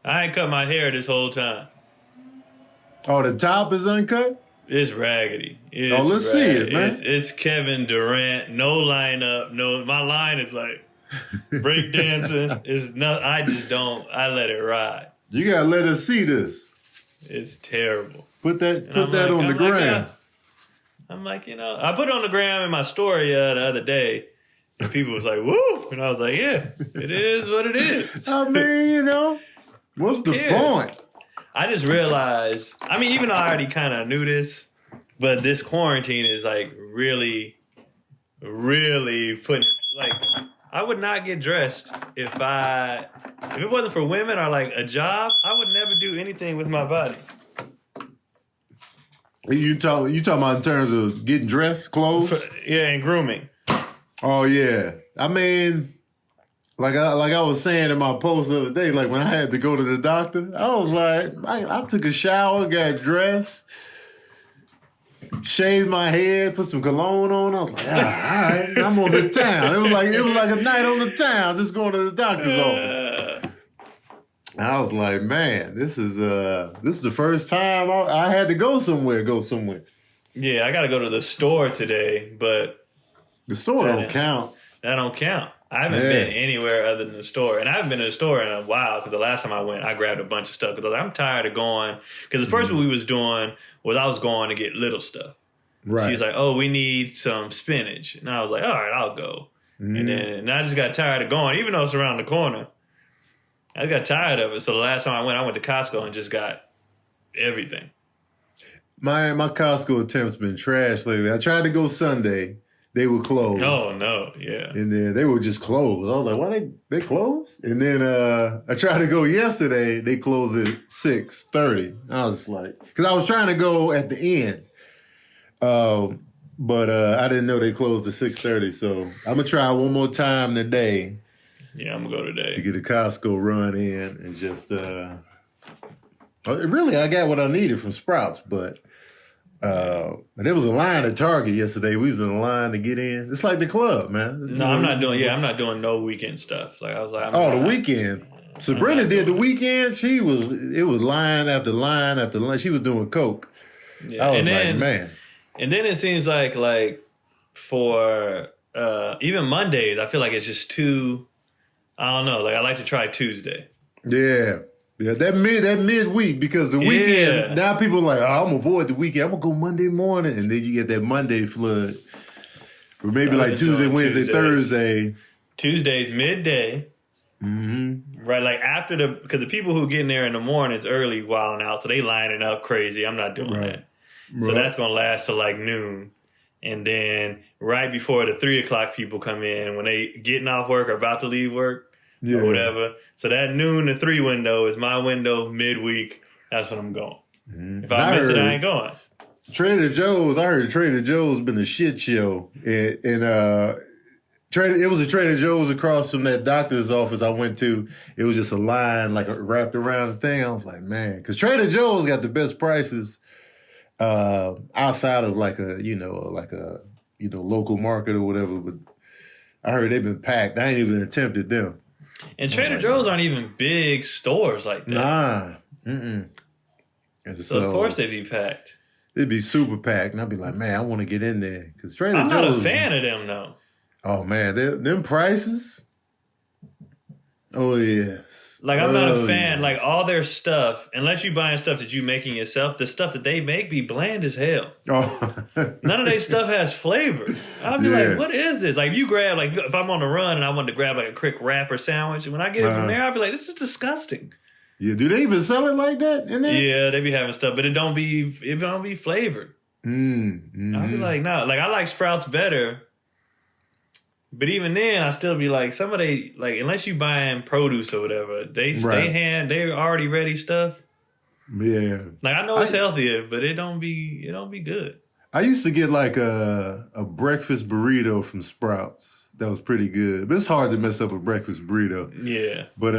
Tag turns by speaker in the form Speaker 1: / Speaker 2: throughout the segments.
Speaker 1: I ain't cut my hair this whole time.
Speaker 2: Oh, the top is uncut?
Speaker 1: It's raggedy.
Speaker 2: Let's see it, man.
Speaker 1: It's Kevin Durant. No lineup. No, my line is like breakdancing. It's not. I just don't. I let it ride.
Speaker 2: You gotta let us see this.
Speaker 1: It's terrible.
Speaker 2: Put that on the gram.
Speaker 1: I'm like, I put it on the gram in my story the other day, and people was like, "Woo!" And I was like, "Yeah, it is what it is."
Speaker 2: I mean, what's the point?
Speaker 1: I just realized, even though I already kind of knew this, but this quarantine is like really, really putting, like, I would not get dressed if it wasn't for women or like a job, I would never do anything with my body.
Speaker 2: You talking about in terms of getting dressed, clothes?
Speaker 1: And grooming.
Speaker 2: Oh yeah. Like I was saying in my post the other day, like when I had to go to the doctor, I was like, I took a shower, got dressed, shaved my head, put some cologne on. I was like, all right, I'm on the town. It was like a night on the town, just going to the doctor's office. I was like, man, this is the first time I had to go somewhere.
Speaker 1: Yeah, I got to go to the store today, but
Speaker 2: the store don't count.
Speaker 1: That don't count. I haven't been anywhere other than the store. And I haven't been to the store in a while because the last time I went, I grabbed a bunch of stuff because I'm tired of going. Because the first what we was doing was I was going to get little stuff. Right. She was like, oh, we need some spinach. And I was like, all right, I'll go. And I just got tired of going, even though it's around the corner. I just got tired of it. So the last time I went to Costco and just got everything.
Speaker 2: My Costco attempt's been trash lately. I tried to go Sunday. They were closed.
Speaker 1: Oh, no, yeah.
Speaker 2: And then they were just closed. I was like, why they closed? And then I tried to go yesterday. They closed at 6:30. I was just like, because I was trying to go at the end. But I didn't know they closed at 6:30. So I'm going to try one more time today.
Speaker 1: Yeah, I'm going to go today.
Speaker 2: To get a Costco run in and just, really, I got what I needed from Sprouts, but there was a line at Target yesterday. We was in a line to get in. It's like the club, man.
Speaker 1: No, I'm not doing no weekend stuff. Like I was like,
Speaker 2: the weekend. Sabrina did the weekend. It was line after line after line. She was doing coke. Yeah. I was like, man.
Speaker 1: And then it seems like for even Mondays, I feel like it's just too, I don't know. Like I like to try Tuesday.
Speaker 2: Yeah. Yeah, that midweek, because the weekend, now people are like, I'm going to avoid the weekend. I'm going to go Monday morning. And then you get that Monday flood. Or maybe like Tuesday, Wednesday, Thursday.
Speaker 1: Tuesdays, midday. Mm-hmm. Right, like after because the people who get in there in the mornings early wilding out, so they lining up crazy. I'm not doing that. So that's going to last till like noon. And then right before the 3 o'clock people come in, when they getting off work or about to leave work, or whatever. So that noon to 3 window is my window midweek. That's when I'm going. If I miss it, I ain't going.
Speaker 2: Trader Joe's, I heard Trader Joe's been a shit show. And it was a Trader Joe's across from that doctor's office I went to. It was just a line like wrapped around the thing. I was like, man, because Trader Joe's got the best prices outside of like a local market or whatever. But I heard they've been packed. I ain't even attempted them.
Speaker 1: And Trader Joe's aren't even big stores like that.
Speaker 2: Nah.
Speaker 1: So of course they'd be packed.
Speaker 2: They'd be super packed. And I'd be like, man, I want to get in there. Because Trader Joe's...
Speaker 1: I'm not a fan of them, though.
Speaker 2: Oh, man. Them prices? Oh, yeah.
Speaker 1: Like, I'm not a fan. Yes. Like, all their stuff, unless you buying stuff that you making yourself, the stuff that they make be bland as hell. Oh. None of their stuff has flavor. I'll be like, what is this? Like, if you grab, like, if I'm on the run and I wanted to grab, like, a quick wrap or sandwich, and when I get it from there, I'll be like, this is disgusting.
Speaker 2: Yeah, do they even sell it like that in there?
Speaker 1: Yeah, they be having stuff, but it don't be flavored. I'll be like, no. Like, I like Sprouts better. But even then, I still be like, some of they, like, unless you buying produce or whatever, they already ready stuff.
Speaker 2: Yeah.
Speaker 1: Like, I know it's healthier, but it don't be good.
Speaker 2: I used to get like a breakfast burrito from Sprouts. That was pretty good. But it's hard to mess up a breakfast burrito. Yeah. But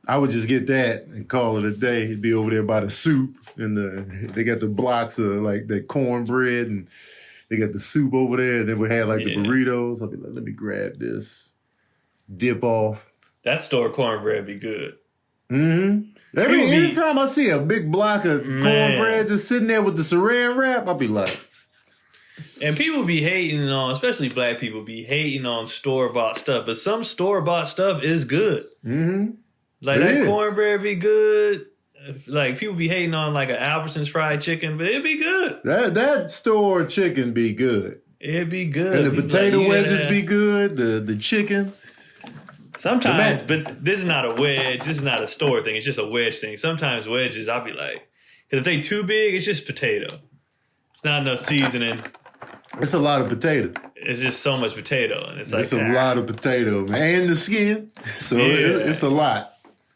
Speaker 2: I would just get that and call it a day. It'd be over there by the soup, and they got the blocks of like that cornbread, and they got the soup over there, and then we had like the burritos. I'd be like, let me grab this, dip off.
Speaker 1: That store cornbread be good.
Speaker 2: Mm-hmm. Anytime I see a big block of cornbread just sitting there with the saran wrap, I'll be like...
Speaker 1: And people be hating on, especially black people, be hating on store-bought stuff. But some store-bought stuff is good.
Speaker 2: Mm-hmm.
Speaker 1: Like, that cornbread be good. Like, people be hating on, like, an Albertsons fried chicken, but it'd be good.
Speaker 2: That store chicken be good.
Speaker 1: It'd be good.
Speaker 2: And the potato wedges be good. The chicken.
Speaker 1: Sometimes, but this is not a wedge. This is not a store thing. It's just a wedge thing. Sometimes wedges, I'll be like... Because if they too big, it's just potato. It's not enough seasoning.
Speaker 2: It's a lot of potato.
Speaker 1: It's just so much potato. And it's like...
Speaker 2: It's a lot of potato, man. And the skin. So it's a lot.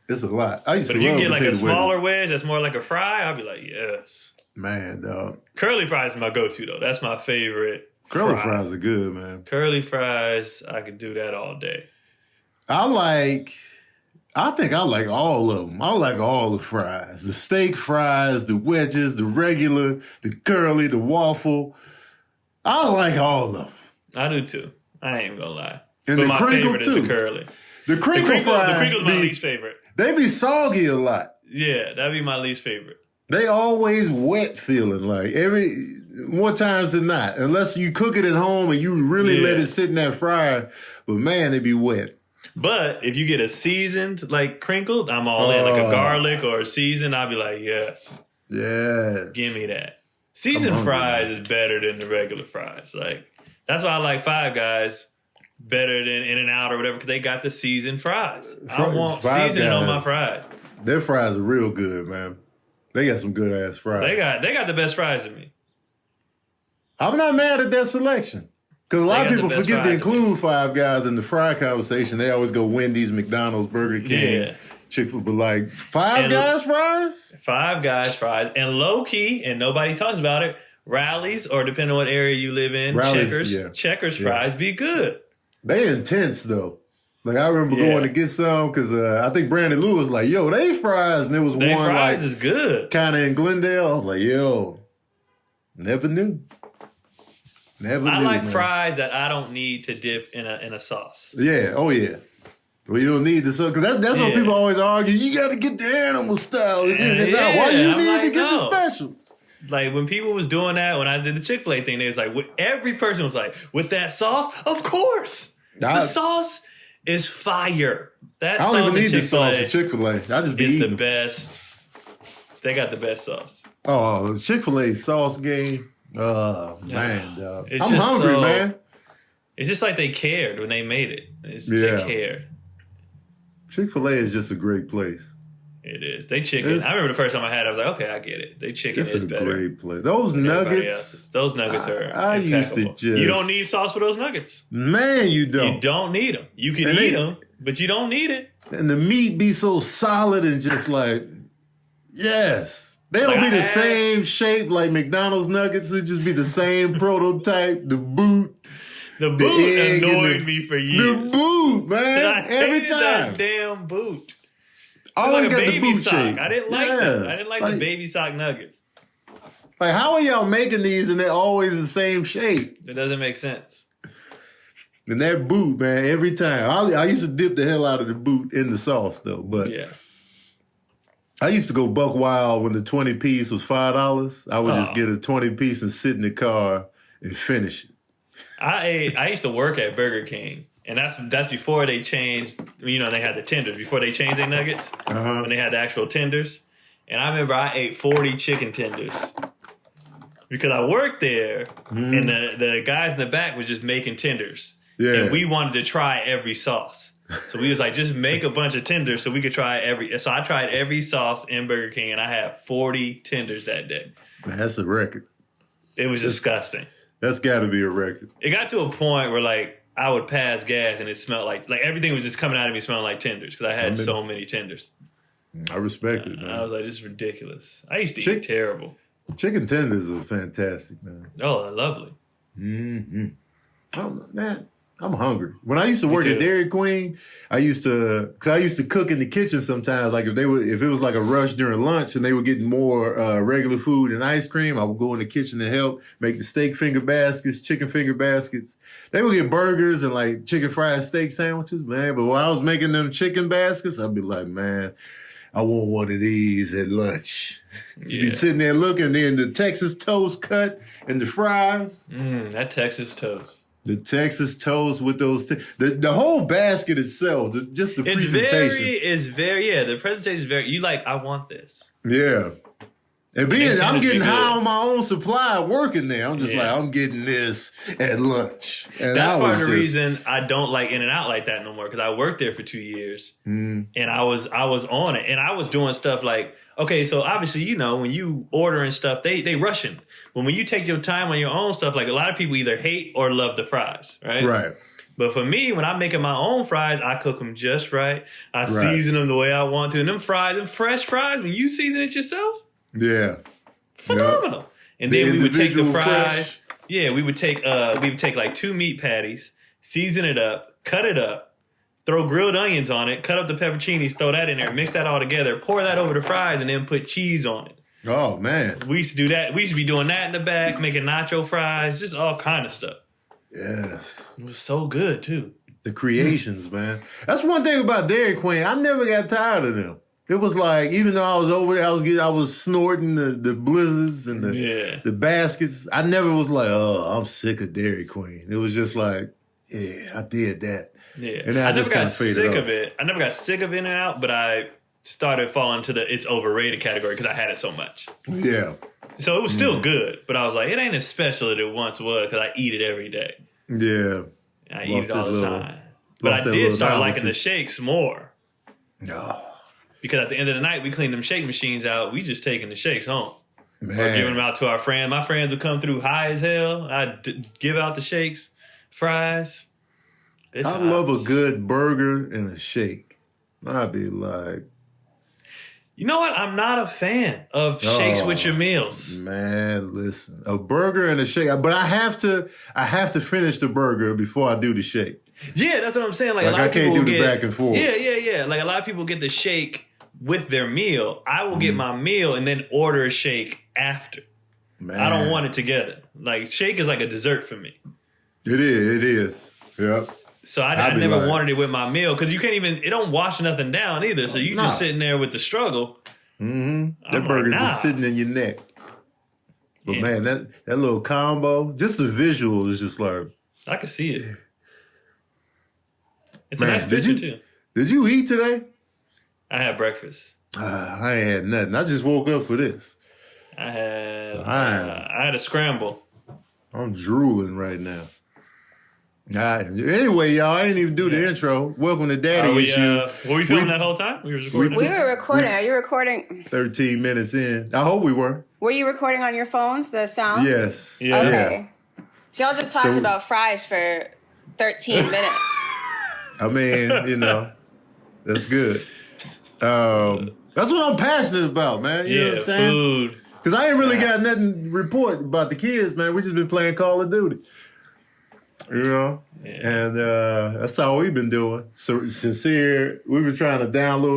Speaker 2: It's a lot. I used to love
Speaker 1: But if you get like a smaller
Speaker 2: wedges.
Speaker 1: wedge that's more like a fry, I'll be like, yes.
Speaker 2: Man, dog.
Speaker 1: Curly fries is my go-to, though. That's my favorite.
Speaker 2: Curly fries are good, man.
Speaker 1: Curly fries, I could do that all day.
Speaker 2: I think I like all of them. I like all the fries. The steak fries, the wedges, the regular, the curly, the waffle. I like all of them.
Speaker 1: I do too. I ain't even gonna lie.
Speaker 2: And
Speaker 1: but
Speaker 2: the
Speaker 1: my
Speaker 2: crinkle
Speaker 1: favorite
Speaker 2: too.
Speaker 1: is the curly.
Speaker 2: The crinkle fries.
Speaker 1: The crinkle's my least favorite.
Speaker 2: They be soggy a lot.
Speaker 1: Yeah, that'd be my least favorite.
Speaker 2: They always wet feeling like more times than not. Unless you cook it at home and you really let it sit in that fryer. But man, they be wet.
Speaker 1: But if you get a seasoned, like crinkled, I'm all in. Like a garlic or a seasoned, I'll be like, yes.
Speaker 2: Yeah.
Speaker 1: Give me that. Seasoned fries is better than the regular fries. Like, that's why I like Five Guys better than In-N-Out or whatever, because they got the seasoned fries. I want seasoning on my fries.
Speaker 2: Their fries are real good, man. They got some good ass fries.
Speaker 1: They got the best fries to me.
Speaker 2: I'm not mad at that selection. Because a lot of people forget to include Five Guys in the fry conversation. They always go Wendy's, McDonald's, Burger King, Chick-fil-A. But like, Five Guys fries?
Speaker 1: Five Guys fries. And low-key, and nobody talks about it, Rallies, or depending on what area you live in, Checkers fries be good.
Speaker 2: They intense, though. Like, I remember going to get some because I think Brandon Lewis was like, yo, they fries. And there was one
Speaker 1: fries
Speaker 2: like,
Speaker 1: is good.
Speaker 2: Kind of in Glendale. I was like, yo, never knew.
Speaker 1: I like fries that I don't need to dip in a sauce.
Speaker 2: Yeah. Oh, yeah. Well, you don't need the sauce. Because that's what people always argue. You got to get the animal style. Why you need to get the specials?
Speaker 1: Like, when people was doing that, when I did the Chick-fil-A thing, they was like, every person was like, with that sauce? Of course. The sauce is fire. That
Speaker 2: I don't even need the sauce for Chick-fil-A. I just be eating
Speaker 1: the best. They got the best sauce.
Speaker 2: Oh, Chick-fil-A sauce game. Oh, man, dog. I'm hungry, man.
Speaker 1: It's just like they cared when they made it. They cared.
Speaker 2: Chick-fil-A is just a great place.
Speaker 1: It is. They chicken. I remember the first time I had it, I was like, okay, I get it. They chicken is better. It's a great
Speaker 2: place. Those nuggets.
Speaker 1: Those nuggets are
Speaker 2: I used to just...
Speaker 1: You don't need sauce for those nuggets.
Speaker 2: Man, you don't.
Speaker 1: You don't need them. You can eat them, but you don't need it.
Speaker 2: And the meat be so solid and just like, yes. They don't be the same shape like McDonald's nuggets. It just be the same prototype, the boot.
Speaker 1: The boot annoyed me for years.
Speaker 2: The boot, man. Every time.
Speaker 1: That damn boot.
Speaker 2: Always
Speaker 1: like
Speaker 2: got the boot
Speaker 1: sock.
Speaker 2: shape.
Speaker 1: I didn't like that. I didn't like the baby sock nugget.
Speaker 2: Like, how are y'all making these and they're always the same shape?
Speaker 1: It doesn't make sense.
Speaker 2: And that boot, man, every time. I used to dip the hell out of the boot in the sauce, though. But I used to go buck wild when the 20-piece was $5. I would just get a 20-piece and sit in the car and finish it.
Speaker 1: I used to work at Burger King. And that's before they changed, they had the tenders. Before they changed their nuggets, when they had the actual tenders. And I remember I ate 40 chicken tenders. Because I worked there, and the guys in the back was just making tenders. Yeah. And we wanted to try every sauce. So we was like, just make a bunch of tenders so we could try every... So I tried every sauce in Burger King, and I had 40 tenders that day.
Speaker 2: Man, that's a record.
Speaker 1: It was disgusting.
Speaker 2: That's got to be a record.
Speaker 1: It got to a point where, like, I would pass gas and it smelled like everything was just coming out of me smelling like tenders because I had so many tenders. I
Speaker 2: respect it, man.
Speaker 1: I was like, this is ridiculous. I used to eat terrible.
Speaker 2: Chicken tenders are fantastic, man.
Speaker 1: Oh, they're lovely.
Speaker 2: Mm-hmm. Oh, man, I'm hungry. When I used to work at Dairy Queen, I used to cook in the kitchen sometimes. Like if it was like a rush during lunch and they were getting more regular food and ice cream, I would go in the kitchen to help make the steak finger baskets, chicken finger baskets. They would get burgers and like chicken fried steak sandwiches, man. But while I was making them chicken baskets, I'd be like, man, I want one of these at lunch.
Speaker 1: Yeah.
Speaker 2: You be sitting there looking, then the Texas toast cut and the fries.
Speaker 1: That Texas toast.
Speaker 2: The Texas toast with those, the whole basket itself, just the presentation.
Speaker 1: The presentation is very, you like, I want this.
Speaker 2: Yeah. And I'm getting high on my own supply working there. I'm just like, I'm getting this at lunch. And
Speaker 1: that's part of the reason I don't like In-N-Out like that no more, because I worked there for 2 years and I was on it, and I was doing stuff like, okay, so obviously, when you ordering stuff, they rushing. When you take your time on your own stuff, like a lot of people either hate or love the fries, right?
Speaker 2: Right.
Speaker 1: But for me, when I'm making my own fries, I cook them just right. I season them the way I want to. And them fresh fries, when you season it yourself,
Speaker 2: Yep.
Speaker 1: phenomenal. And then we would take the fries. Fresh. Yeah, we would take like 2 meat patties, season it up, cut it up, throw grilled onions on it, cut up the pepperoncinis, throw that in there, mix that all together, pour that over the fries, and then put cheese on it.
Speaker 2: Oh man,
Speaker 1: we used to do that. We used to be doing that in the back, making nacho fries, just all kind of stuff.
Speaker 2: Yes,
Speaker 1: it was so good too.
Speaker 2: The creations, man. That's one thing about Dairy Queen. I never got tired of them. It was like, even though I was over there, I was snorting the blizzards and the baskets. I never was like, oh, I'm sick of Dairy Queen. It was just like, yeah, I did that.
Speaker 1: Yeah,
Speaker 2: and I just kind of faded
Speaker 1: sick
Speaker 2: off.
Speaker 1: of it. I never got sick of In-N-Out, but I started falling to the it's overrated category because I had it so much.
Speaker 2: Yeah.
Speaker 1: So it was still good, but I was like, it ain't as special as it once was because I eat it every day.
Speaker 2: Yeah.
Speaker 1: I eat it all the time. But I did start liking the shakes more.
Speaker 2: No.
Speaker 1: Because at the end of the night, we cleaned them shake machines out. We just taking the shakes home.
Speaker 2: Man.
Speaker 1: Or giving them out to our friends. My friends would come through high as hell. I'd give out the shakes, fries.
Speaker 2: I love a good burger and a shake. I'd be like...
Speaker 1: You know what? I'm not a fan of shakes with your meals.
Speaker 2: Man, listen. A burger and a shake. But I have to finish the burger before I do the shake.
Speaker 1: Yeah, that's what I'm saying. Like a lot
Speaker 2: I
Speaker 1: of people
Speaker 2: can't do the back and forth.
Speaker 1: Yeah. Like a lot of people get the shake with their meal. I will get my meal and then order a shake after. Man. I don't want it together. Like shake is like a dessert for me.
Speaker 2: It is. Yep.
Speaker 1: So I never wanted it with my meal because you can't even, it don't wash nothing down either. So you just sitting there with the struggle.
Speaker 2: Mm-hmm. That burger just sitting in your neck. But man, that little combo, just the visual is just like.
Speaker 1: I can see it. It's a nice picture too.
Speaker 2: Did you eat today?
Speaker 1: I had breakfast.
Speaker 2: I ain't had nothing. I just woke up for this.
Speaker 1: I had a scramble.
Speaker 2: I'm drooling right now. Anyway, y'all, I didn't even do the intro. Welcome to Daddy Issue.
Speaker 1: Were we filming that whole time? We were recording.
Speaker 3: We were recording. Are you recording?
Speaker 2: 13 minutes in. I hope we were.
Speaker 3: Were you recording on your phones, the sound?
Speaker 2: Yes.
Speaker 1: Yeah.
Speaker 3: Okay. So y'all just talked about fries for 13 minutes.
Speaker 2: I mean, that's good. That's what I'm passionate about, man. You know what I'm saying?
Speaker 1: Food.
Speaker 2: Because I ain't really got nothing to report about the kids, man. We just been playing Call of Duty. And that's all we've been doing. So Sincere, we were trying to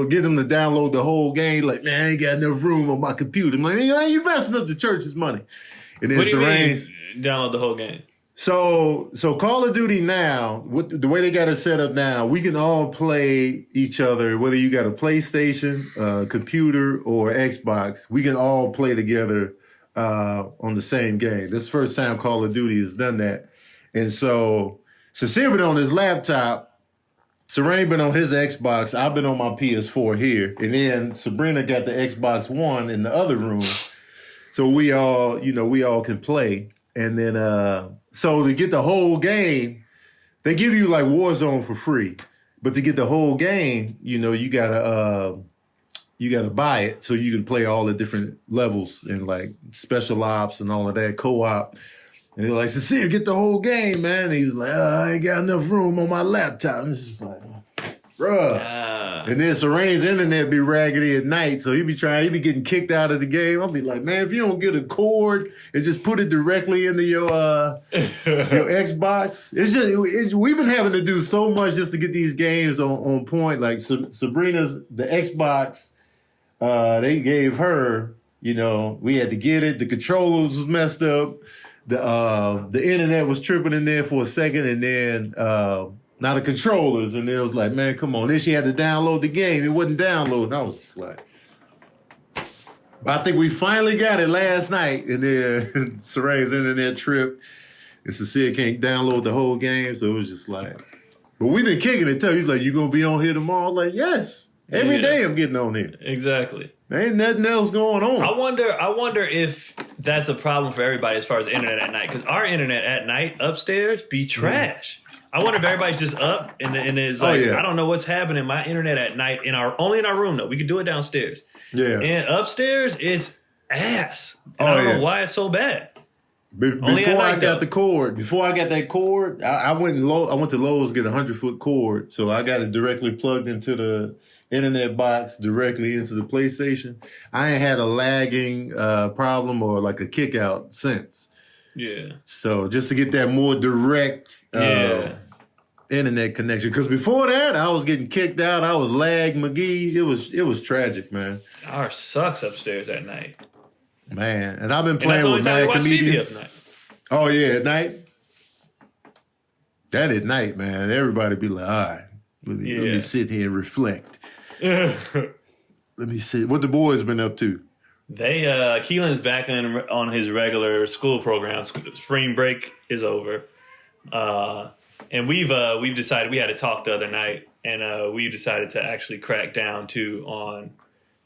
Speaker 2: get them to download the whole game. Like, man, I ain't got enough room on my computer. I'm like, you messing up the church's money. And then
Speaker 1: what do you mean, download the whole game?
Speaker 2: So Call of Duty now, the way they got it set up now, we can all play each other, whether you got a PlayStation, computer, or Xbox. We can all play together on the same game. This is the first time Call of Duty has done that. And so Sincere been on his laptop, Serene been on his Xbox, I've been on my PS4 here, and then Sabrina got the Xbox One in the other room. So we all can play. And then so to get the whole game, they give you like Warzone for free. But to get the whole game, you gotta buy it so you can play all the different levels and like special ops and all of that, co-op. And they're like, Sincere, get the whole game, man. And he was like, I ain't got enough room on my laptop. And it's just like, bruh. Yeah. And then Serene's internet be raggedy at night, so he be getting kicked out of the game. I'll be like, man, if you don't get a cord and just put it directly into your Xbox, we've been having to do so much just to get these games on point. Like Sabrina's, the Xbox, they gave her, we had to get it. The controllers was messed up. The internet was tripping in there for a second, and then now the controllers, and then it was like, man, come on. Then she had to download the game. It wasn't downloading. I was just like, I think we finally got it last night, and then Saray's internet trip. And Cecilia can't download the whole game, so it was just like. But we've been kicking it too. He's like, "You gonna be on here tomorrow?" I'm like, yes. Every day I'm getting on here.
Speaker 1: Exactly.
Speaker 2: There ain't nothing else going on.
Speaker 1: I wonder if that's a problem for everybody as far as internet at night. Because our internet at night upstairs be trash. I wonder if everybody's just up and it's like, I don't know what's happening. My internet at night only in our room though. We could do it downstairs. Yeah. And upstairs it's ass. And I don't know why it's so bad.
Speaker 2: Before I got that cord, I went to Lowe's to get a 100-foot cord. So I got it directly plugged into the internet box directly into the PlayStation. I ain't had a lagging problem or like a kick out since. Yeah. So just to get that more direct internet connection. Because before that, I was getting kicked out. I was lag McGee. It was tragic, man.
Speaker 1: Ours sucks upstairs at night.
Speaker 2: Man, and I've been playing with mad comedians. Oh yeah, at night. That at night, man. Everybody be like, all right, let me sit here and reflect. Let me see what the boys been up to.
Speaker 1: They Keelan's back on his regular school program. Spring break is over, and we've decided, we had a talk the other night, and we decided to actually crack down too on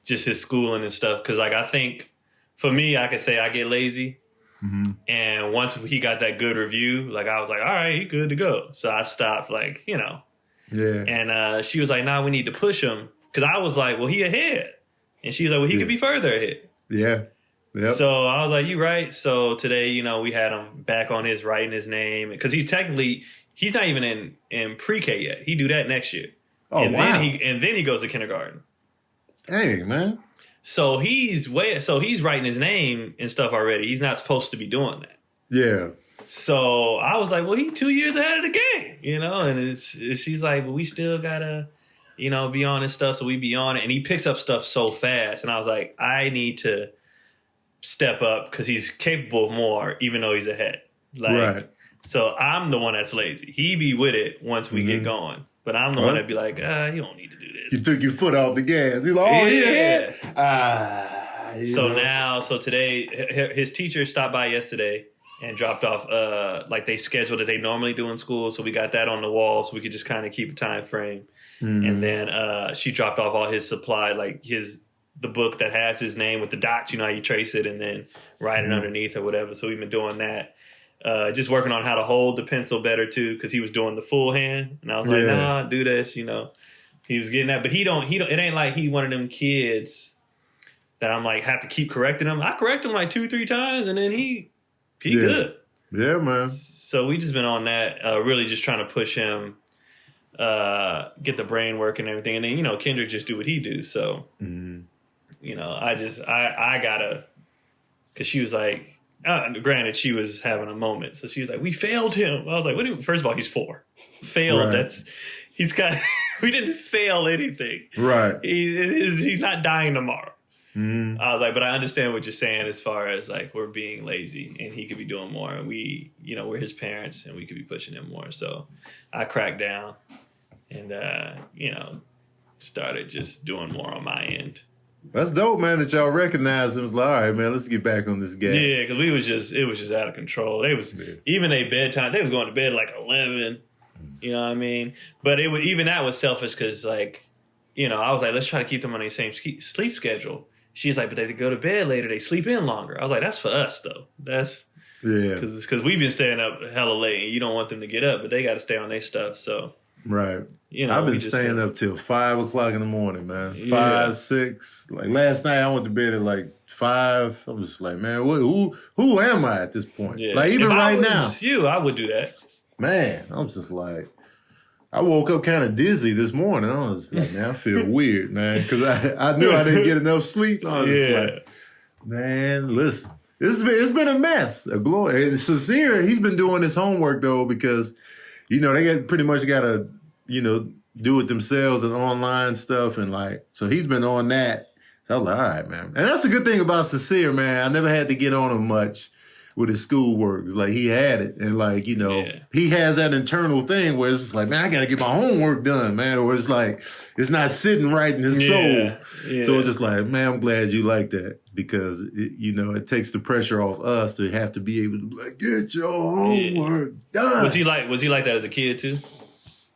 Speaker 1: just his schooling and stuff. Because like I think. For me, I could say I get lazy. Mm-hmm. And once he got that good review, like I was like, all right, he good to go. So I stopped Yeah. And she was like, nah, we need to push him. Because I was like, well, he ahead. And she was like, well, he could be further ahead. Yeah. Yep. So I was like, you right. So today, we had him back on his writing his name. Because he's not even in pre-K yet. He do that next year. Oh, and wow. Then he goes to kindergarten.
Speaker 2: Hey, man.
Speaker 1: So he's writing his name and stuff already. He's not supposed to be doing that. Yeah. So I was like, well, he's 2 years ahead of the game, And she's like, well, we still gotta, be on his stuff. So we be on it, and he picks up stuff so fast. And I was like, I need to step up because he's capable of more, even though he's ahead. Right. So I'm the one that's lazy. He be with it once we get going. But I'm the one that be like, you don't need to do this.
Speaker 2: You took your foot off the gas. You're like,
Speaker 1: So today, his teacher stopped by yesterday and dropped off, they scheduled that they normally do in school. So we got that on the wall so we could just kind of keep a time frame. Mm-hmm. And then she dropped off all his supply, the book that has his name with the dots, how you trace it and then write it underneath or whatever. So we've been doing that. Just working on how to hold the pencil better too, because he was doing the full hand, and I was like, "Nah, do this." He was getting that, but he don't. It ain't like he one of them kids that I'm like have to keep correcting him. I correct him 2-3 times, and then he good.
Speaker 2: Yeah, man.
Speaker 1: So we just been on that, really just trying to push him, get the brain working and everything, and then Kendrick just do what he do. So, I gotta, because she was like. Granted, she was having a moment, so she was like, "We failed him." I was like, "What? First of all, he's 4. Failed. Right. He's got. We didn't fail anything. Right. He's not dying tomorrow." Mm-hmm. I was like, "But I understand what you're saying as far as we're being lazy, and he could be doing more, and we, we're his parents, and we could be pushing him more." So I cracked down, and started just doing more on my end.
Speaker 2: That's dope, man, that y'all recognize him. It's like, all right, man, let's get back on this game.
Speaker 1: Yeah, because it was just out of control. Even their bedtime, they was going to bed 11, you know what I mean? But even that was selfish because, I was like, let's try to keep them on the same sleep schedule. She's like, but they go to bed later, they sleep in longer. I was like, that's for us, though. That's, because we've been staying up hella late, and you don't want them to get up, but they got to stay on their stuff, so.
Speaker 2: Right. I've been staying up till 5 o'clock in the morning, man. 5, 6. Last night I went to bed at 5. I was just like, man, who am I at this point? Yeah. Even right now.
Speaker 1: I would do that.
Speaker 2: Man, I'm just like, I woke up kind of dizzy this morning. I was like, man, I feel weird, man, because I knew I didn't get enough sleep. I was just like, man, listen, it's been a mess. A glory. And Sincere, he's been doing his homework though because. They pretty much got to, do it themselves and online stuff. And so he's been on that. So I was like, all right, man. And that's a good thing about Sincere, man. I never had to get on him much. with his schoolwork. Like he had it, and like he has that internal thing where it's like, man, I gotta get my homework done, man, or it's like it's not sitting right in his soul. Yeah. So it's just like, man, I'm glad you like that because it takes the pressure off us to have to be able to like get your homework done.
Speaker 1: Was he like that as a kid too?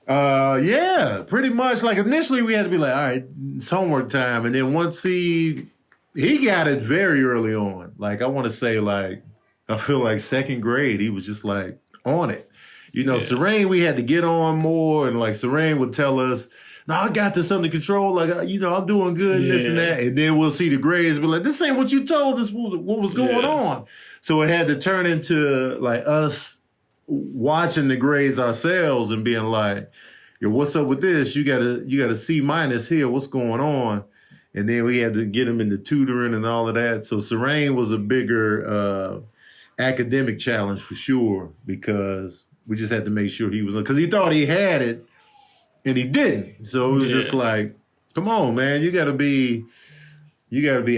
Speaker 2: Yeah, pretty much. Like initially we had to be like, all right, it's homework time. And then once he got it very early on. Like I want to say like, I feel like second grade, he was just like on it. Serene, we had to get on more and like Serene would tell us, no, I got this under control. Like, I'm doing good and this and that. And then we'll see the grades be like, this ain't what you told us what was going on. So it had to turn into like us watching the grades ourselves and being like, yo, what's up with this? You got a C- here. What's going on? And then we had to get him into tutoring and all of that. So Serene was a bigger academic challenge for sure because we just had to make sure he was, because he thought he had it and he didn't. So it was just like, come on, man, you got to be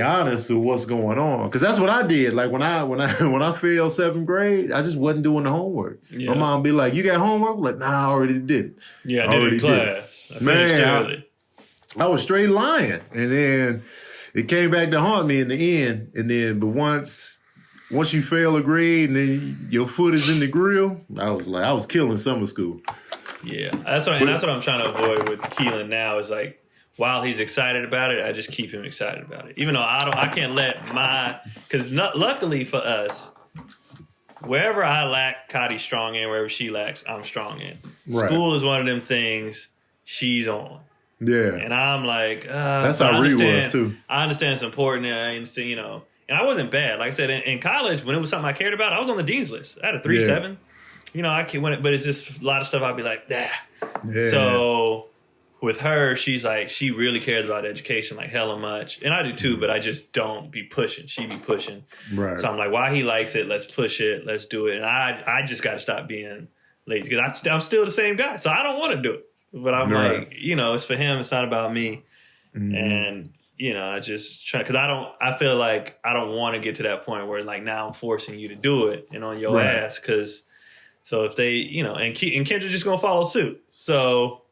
Speaker 2: honest with what's going on. Because that's what I did. Like when I failed seventh grade, I just wasn't doing the homework. Yeah. My mom be like, "You got homework?" I'm like, "Nah, I already did it."
Speaker 1: Yeah, I did it in class. I finished early.
Speaker 2: I was straight lying, and then it came back to haunt me in the end. And then, but once you fail a grade, and then your foot is in the grill, I was killing summer school.
Speaker 1: Yeah, that's what I'm trying to avoid with Keelan now. Is like, while he's excited about it, I just keep him excited about it. Even though I can't let because luckily for us, wherever I lack, Cottie's strong in. Wherever she lacks, I'm strong in. Right. School is one of them things she's on.
Speaker 2: Yeah.
Speaker 1: And I'm like,
Speaker 2: that's how Ree was too.
Speaker 1: I understand it's important. I understand, and I wasn't bad. Like I said, in college, when it was something I cared about, I was on the dean's list. I had a 3.7. I can't win it, but it's just a lot of stuff I'd be like, nah. Yeah. So with her, she's like, she really cares about education like hella much. And I do too, but I just don't be pushing. She be pushing. Right. So I'm like, why he likes it, let's push it, let's do it. And I just got to stop being lazy because I'm still the same guy. So I don't want to do it. But I'm like, it's for him. It's not about me. Mm-hmm. And, I just try, because I feel like I don't want to get to that point where like now I'm forcing you to do it and on your ass. Because so if they, and Kendra just going to follow suit. So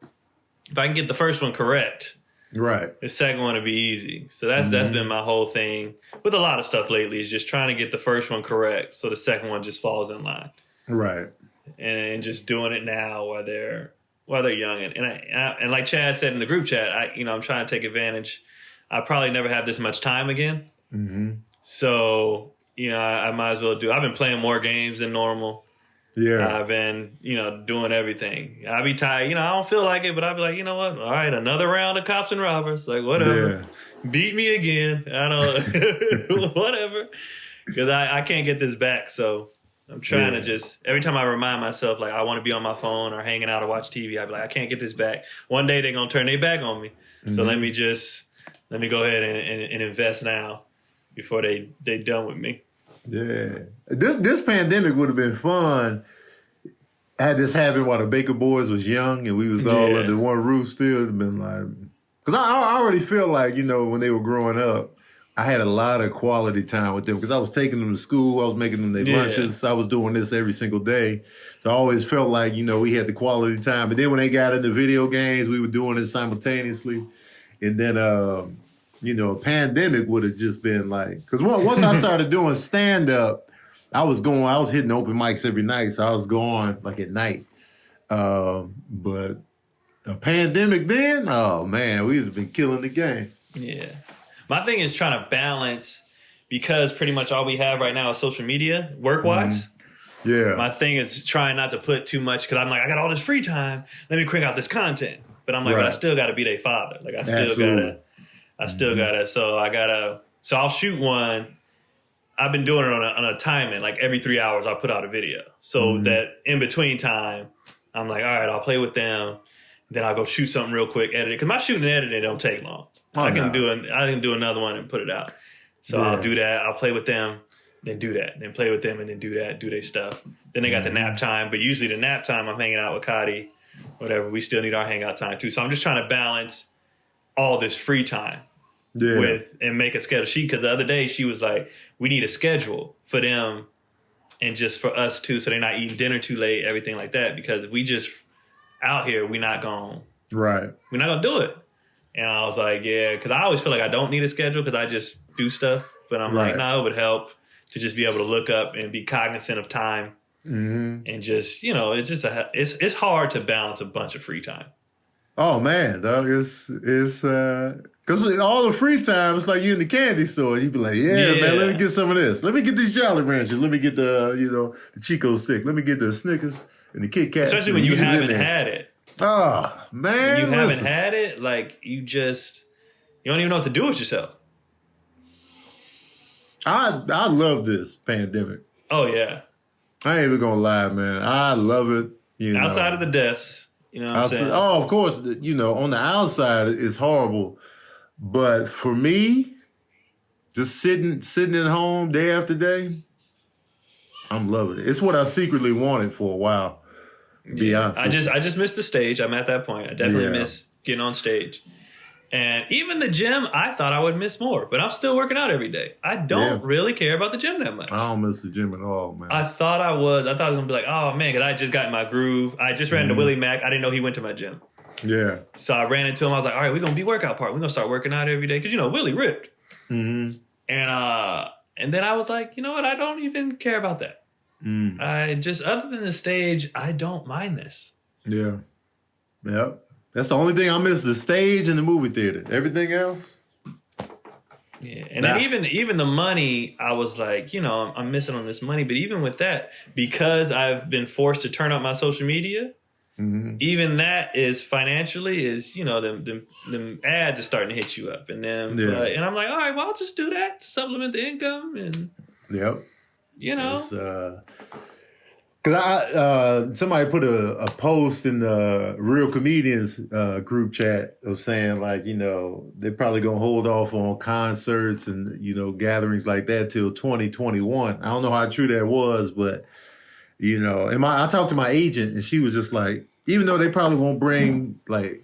Speaker 1: if I can get the first one correct,
Speaker 2: right,
Speaker 1: the second one will be easy. So that's been my whole thing with a lot of stuff lately is just trying to get the first one correct so the second one just falls in line.
Speaker 2: Right.
Speaker 1: And just doing it now while they're young. And like Chad said in the group chat, I'm trying to take advantage. I probably never have this much time again. Mm-hmm. So, I might as well I've been playing more games than normal. Yeah. I've been, doing everything. I be tired. I don't feel like it, but I'll be like, you know what? All right, another round of cops and robbers. Like, whatever. Yeah. Beat me again. I don't, whatever. Because I can't get this back. So I'm trying to just, every time I remind myself, like, I want to be on my phone or hanging out or watch TV, I'll be like, I can't get this back. One day they're going to turn their back on me. Mm-hmm. So let me go ahead and invest now before they done with me.
Speaker 2: Yeah. This pandemic would have been fun had this happened while the Baker boys was young and we was all under one roof still. It would have been like... Because I already feel like, when they were growing up, I had a lot of quality time with them because I was taking them to school. I was making them their lunches. I was doing this every single day. So I always felt like, we had the quality time. But then when they got into video games, we were doing it simultaneously. And then... a pandemic would have just been like, because once I started doing stand-up, I was hitting open mics every night, so I was going like at night. But a pandemic then, oh man, we would have been killing the game.
Speaker 1: Yeah. My thing is trying to balance, because pretty much all we have right now is social media, work-wise. Mm-hmm. Yeah. My thing is trying not to put too much, because I'm like, I got all this free time, let me crank out this content. But I'm like, but I still got to be their father. Like, I still gotta, so I'll shoot one. I've been doing it on a timing, like every 3 hours I'll put out a video. So that in between time, I'm like, all right, I'll play with them. Then I'll go shoot something real quick, edit it. Because my shooting and editing don't take long. I can do another one and put it out. So I'll do that. I'll play with them, then do that. Then play with them and then do that, do their stuff. Then they got the nap time. But usually the nap time, I'm hanging out with Cotty, whatever. We still need our hangout time too. So I'm just trying to balance all this free time with and make a schedule. Because the other day she was like, we need a schedule for them and just for us too, so they're not eating dinner too late, everything like that. Because if we just out here, we're not gonna do it. And I was like, yeah, because I always feel like I don't need a schedule because I just do stuff. But I'm like, no, it would help to just be able to look up and be cognizant of time. And just, it's just it's hard to balance a bunch of free time.
Speaker 2: Oh man, dog, it's because all the free time, it's like you in the candy store. You be like, man, let me get some of this. Let me get these Jolly Ranchers. Let me get the the Chico stick. Let me get the Snickers and the Kit Kat.
Speaker 1: Especially when you haven't had it.
Speaker 2: Oh man,
Speaker 1: when you haven't had it, like you don't even know what to do with yourself.
Speaker 2: I love this pandemic.
Speaker 1: Oh yeah.
Speaker 2: I ain't even gonna lie, man. I love it.
Speaker 1: Outside of the deaths, you know what I'm saying?
Speaker 2: Oh, of course, on the outside it's horrible. But for me, just sitting at home day after day, I'm loving it. It's what I secretly wanted for a while. Be honest.
Speaker 1: I just missed the stage. I'm at that point. I definitely miss getting on stage. And even the gym, I thought I would miss more, but I'm still working out every day. I don't really care about the gym that much.
Speaker 2: I don't miss the gym at all, man.
Speaker 1: I thought I was going to be like, oh, man, because I just got in my groove. I just ran into Willie Mack. I didn't know he went to my gym.
Speaker 2: Yeah.
Speaker 1: So I ran into him. I was like, all right, we're going to be workout part. We're going to start working out every day. Because, Willie ripped. And then I was like, you know what? I don't even care about that. I just, other than the stage, I don't mind this.
Speaker 2: Yeah. Yep. That's the only thing I miss, the stage and the movie theater. Everything else?
Speaker 1: Yeah. And then even the money, I was like, I'm missing on this money. But even with that, because I've been forced to turn up my social media, even that is financially them ads are starting to hit you up. And then, and I'm like, all right, well, I'll just do that to supplement the income. And,
Speaker 2: Because somebody put a post in the Real Comedians group chat of saying, like, they're probably going to hold off on concerts and, gatherings like that till 2021. I don't know how true that was, but, and I talked to my agent and she was just like, even though they probably won't bring, like,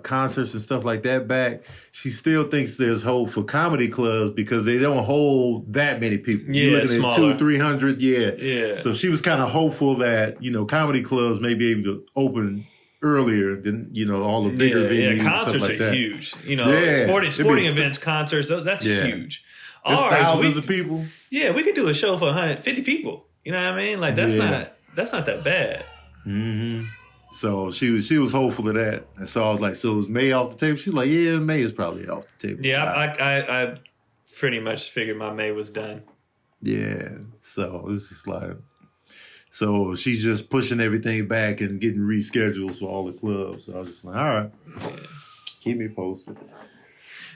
Speaker 2: concerts and stuff like that back, she still thinks there's hope for comedy clubs because they don't hold that many people.
Speaker 1: Yeah,
Speaker 2: you're looking at 200-300.
Speaker 1: Yeah.
Speaker 2: So she was kind of hopeful that comedy clubs may be able to open earlier than all the bigger venues.
Speaker 1: Yeah, concerts
Speaker 2: and stuff like
Speaker 1: are
Speaker 2: that.
Speaker 1: Huge. Sporting events, concerts. That's huge.
Speaker 2: There's thousands of people.
Speaker 1: Yeah, we could do a show for 150 people. You know what I mean? Like that's not that bad.
Speaker 2: So she was hopeful of that. And so I was like, so is Maye off the table? She's like, yeah, Maye is probably off the table.
Speaker 1: Yeah, I pretty much figured my Maye was done.
Speaker 2: Yeah. So it's just like, so she's just pushing everything back and getting rescheduled for all the clubs. So I was just like, all right, keep me posted.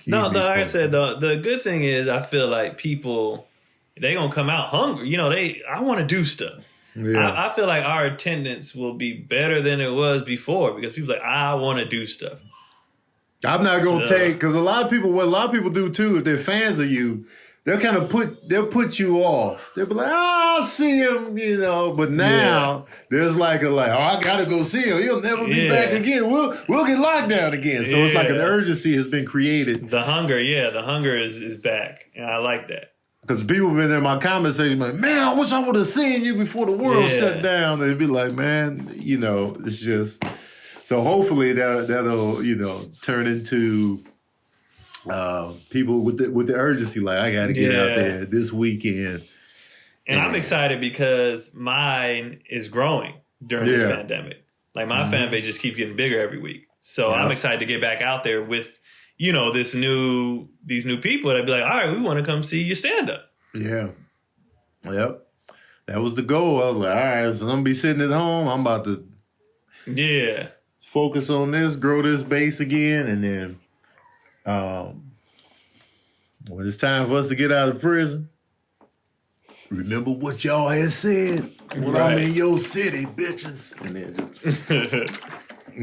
Speaker 1: Like I said, the good thing is I feel like people, they going to come out hungry. I want to do stuff. Yeah. I feel like our attendance will be better than it was before because people are like, I want to do stuff.
Speaker 2: I'm not going to take, because what a lot of people do too, if they're fans of you, they'll kind of they'll put you off. They'll be like, oh, I'll see him, but now there's like I got to go see him. He'll never be back again. We'll get locked down again. So it's like an urgency has been created.
Speaker 1: The hunger is back. And I like that.
Speaker 2: Because people have been in my comment section like, man, I wish I would have seen you before the world shut down. They'd be like, man, it's just... So hopefully that'll turn into people with the urgency, like, I got to get out there this weekend.
Speaker 1: And I'm excited because mine is growing during this pandemic. Like, my fan base just keeps getting bigger every week. So I'm excited to get back out there with... these new people that'd be like, all right, we want to come see your stand-up.
Speaker 2: Yeah. Yep. That was the goal. I was like, all right, so I'm going to be sitting at home. I'm about to focus on this, grow this base again. And then when it's time for us to get out of prison, remember what y'all had said when I'm in your city, bitches. And then just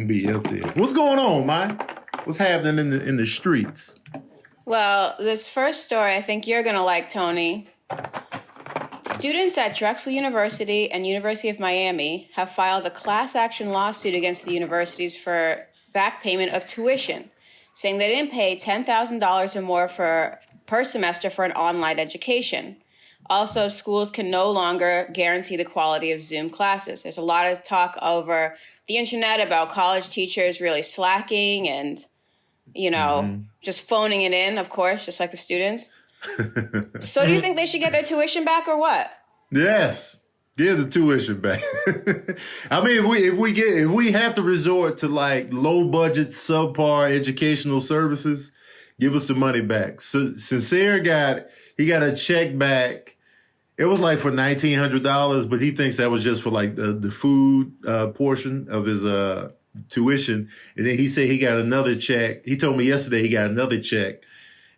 Speaker 2: be up there. What's going on, Mike? What's happening in the streets?
Speaker 3: Well, this first story I think you're going to like, Tony. Students at Drexel University and University of Miami have filed a class action lawsuit against the universities for back payment of tuition, saying they didn't pay $10,000 or more per semester for an online education. Also, schools can no longer guarantee the quality of Zoom classes. There's a lot of talk over the internet about college teachers really slacking and, just phoning it in, of course, just like the students. So do you think they should get their tuition back or what?
Speaker 2: Yes. Give the tuition back. I mean, if we have to resort to like low budget, subpar educational services, give us the money back. So Sincere got a check back. It was like for $1,900, but he thinks that was just for like the food portion of his tuition. And then he said he got another check. He told me yesterday he got another check.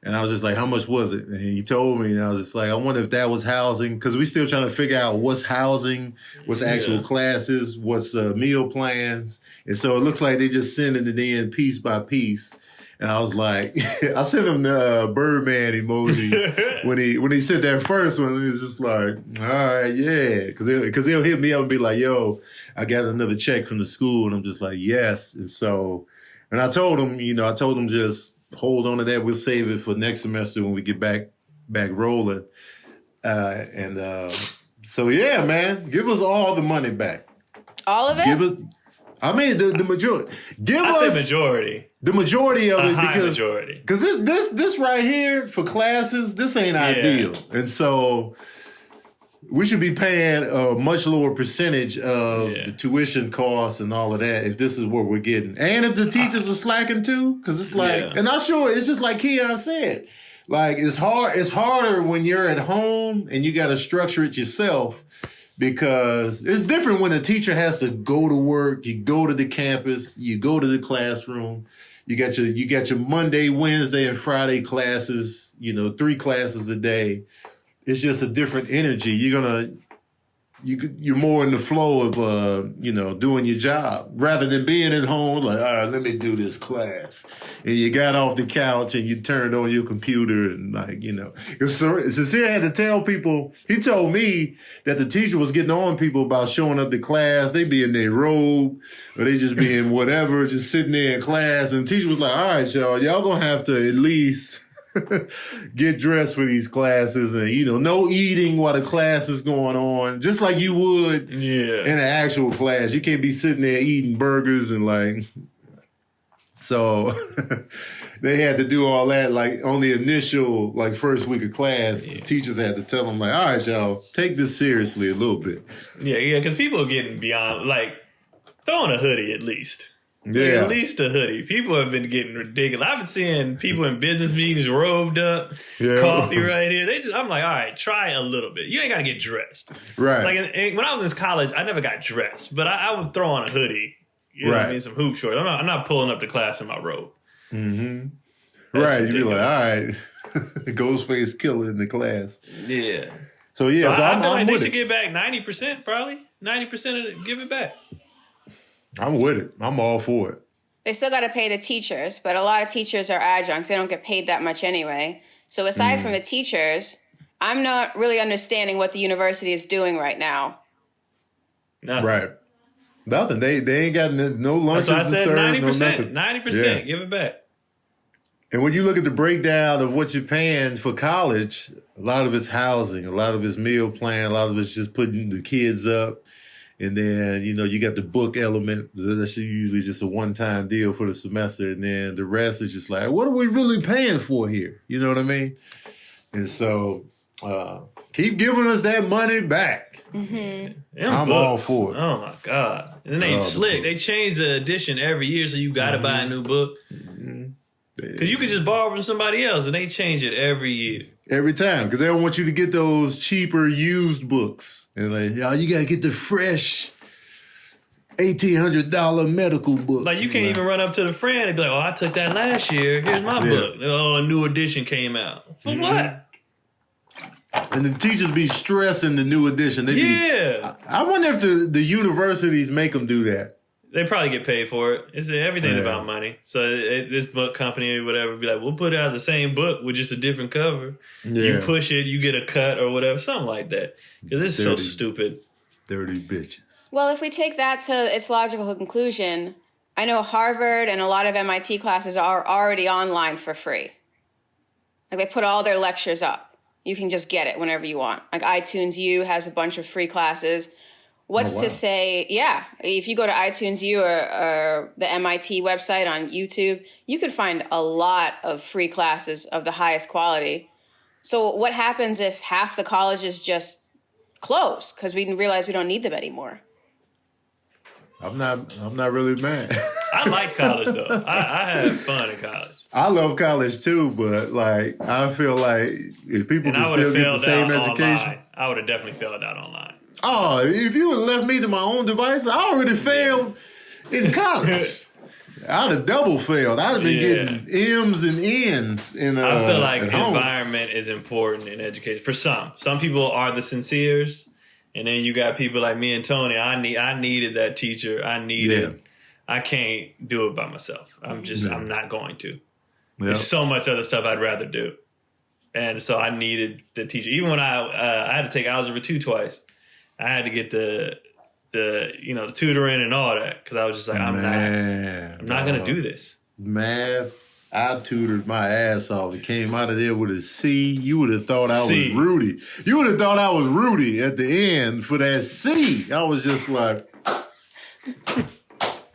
Speaker 2: And I was just like, how much was it? And he told me, and I was just like, I wonder if that was housing. Because we still trying to figure out what's housing, what's actual classes, what's meal plans. And so it looks like they just sending it in piece by piece. And I was like, I sent him the Birdman emoji when he sent that first one. He was just like, all right, yeah. Because he'll hit me up and be like, yo, I got another check from the school. And I'm just like, yes. And so, and I told him just, hold on to that. We'll save it for next semester when we get back rolling. So yeah, man, give us all the money back.
Speaker 3: All of it?
Speaker 2: The majority.
Speaker 1: I say majority.
Speaker 2: The majority of it,
Speaker 1: high majority.
Speaker 2: Because this right here for classes, this ain't ideal, and so we should be paying a much lower percentage of the tuition costs and all of that if this is what we're getting. And if the teachers are slacking too, because it's like, and I'm sure it's just like Keon said, like it's harder when you're at home and you got to structure it yourself because it's different when the teacher has to go to work, you go to the campus, you go to the classroom, you got your Monday, Wednesday, and Friday classes, 3 classes a day. It's just a different energy. You're more in the flow of, doing your job rather than being at home. Like, all right, let me do this class. And you got off the couch and you turned on your computer and Sincere had to tell people, he told me that the teacher was getting on people about showing up to class. They be in their robe or they just be in whatever, just sitting there in class. And the teacher was like, all right, y'all gonna have to at least get dressed for these classes and, no eating while the class is going on, just like you would in an actual class. You can't be sitting there eating burgers and so they had to do all that on the initial first week of class. The teachers had to tell them all right, y'all, take this seriously a little bit.
Speaker 1: Yeah, because people are getting beyond, throw on a hoodie at least.
Speaker 2: Yeah.
Speaker 1: At least a hoodie. People have been getting ridiculous. I've been seeing people in business meetings robed up, coffee right here. I'm like, all right, try a little bit. You ain't got to get dressed.
Speaker 2: Right.
Speaker 1: When I was in college, I never got dressed, but I would throw on a hoodie. You know what I mean? Some hoop shorts. I'm not pulling up to class in my robe.
Speaker 2: Mm-hmm. Right. You'd be like, all right, Ghostface killer in the class.
Speaker 1: Yeah.
Speaker 2: So I
Speaker 1: feel like they should get back 90%, probably. 90% of it, give it back.
Speaker 2: I'm with it. I'm all for it.
Speaker 3: They still got to pay the teachers, but a lot of teachers are adjuncts. They don't get paid that much anyway. So aside from the teachers, I'm not really understanding what the university is doing right now.
Speaker 1: Nothing.
Speaker 2: Right. Nothing. They ain't got no lunches
Speaker 1: to serve.
Speaker 2: 90%.
Speaker 1: 90%. Give it back.
Speaker 2: And when you look at the breakdown of what you're paying for college, a lot of it's housing, a lot of it's meal plan, a lot of it's just putting the kids up. And then, you got the book element. That's usually just a one-time deal for the semester. And then the rest is just like, what are we really paying for here? You know what I mean? And so keep giving us that money back.
Speaker 3: Mm-hmm.
Speaker 2: I'm all for it.
Speaker 1: Oh, my God. And they slick. They change the edition every year, so you got to buy a new book. Because you could just borrow from somebody else, and they change it every year.
Speaker 2: Every time, because they don't want you to get those cheaper used books. And you got to get the fresh $1,800 medical book.
Speaker 1: You can't even run up to the friend and be like, oh, I took that last year. Here's my book. Oh, a new edition came out. For what?
Speaker 2: And the teachers be stressing the new edition. I wonder if the universities make them do that.
Speaker 1: They probably get paid for it. Everything's about money. So this book company or whatever be like, we'll put out the same book with just a different cover. Yeah. You push it, you get a cut or whatever, something like that. Because this is so stupid.
Speaker 2: Dirty bitches.
Speaker 3: Well, if we take that to its logical conclusion, I know Harvard and a lot of MIT classes are already online for free. They put all their lectures up. You can just get it whenever you want. Like iTunes U has a bunch of free classes. What's to say, if you go to iTunes U or the MIT website on YouTube, you could find a lot of free classes of the highest quality. So what happens if half the colleges just close because we realize we don't need them anymore?
Speaker 2: I'm not really mad.
Speaker 1: I liked college though. I had fun in college.
Speaker 2: I love college too, but like I feel like if people can still get the same education,
Speaker 1: I would have definitely failed out online.
Speaker 2: Oh, if you would have left me to my own device, I already failed in college. I'd have double failed. I'd have been getting M's and N's in
Speaker 1: I feel like environment is important in education. For some people are the sinceres, and then you got people like me and Tony. I needed that teacher. I can't do it by myself. I'm not going to. Yep. There's so much other stuff I'd rather do, and so I needed the teacher. Even when I had to take Algebra 2 twice. I had to get the tutoring and all that because I was just like, I'm not gonna do this.
Speaker 2: Math, I tutored my ass off. It came out of there with a C. You would have thought I was Rudy. You would have thought I was Rudy at the end for that C. I was just like,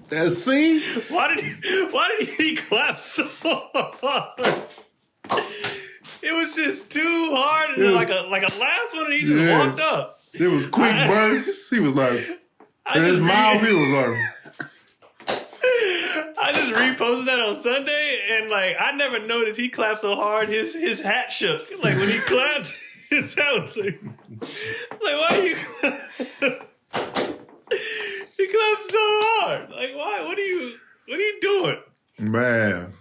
Speaker 2: that C.
Speaker 1: Why did he clap so hard? It was just too hard, and like a last one, and he just walked up.
Speaker 2: It was quick bursts. He was like, his mouth, he was like.
Speaker 1: I just reposted that on Sunday, and like I never noticed he clapped so hard. His hat shook. Like when he clapped, his hat was like why are you? He clapped so hard. Like why? What are you doing?
Speaker 2: Man.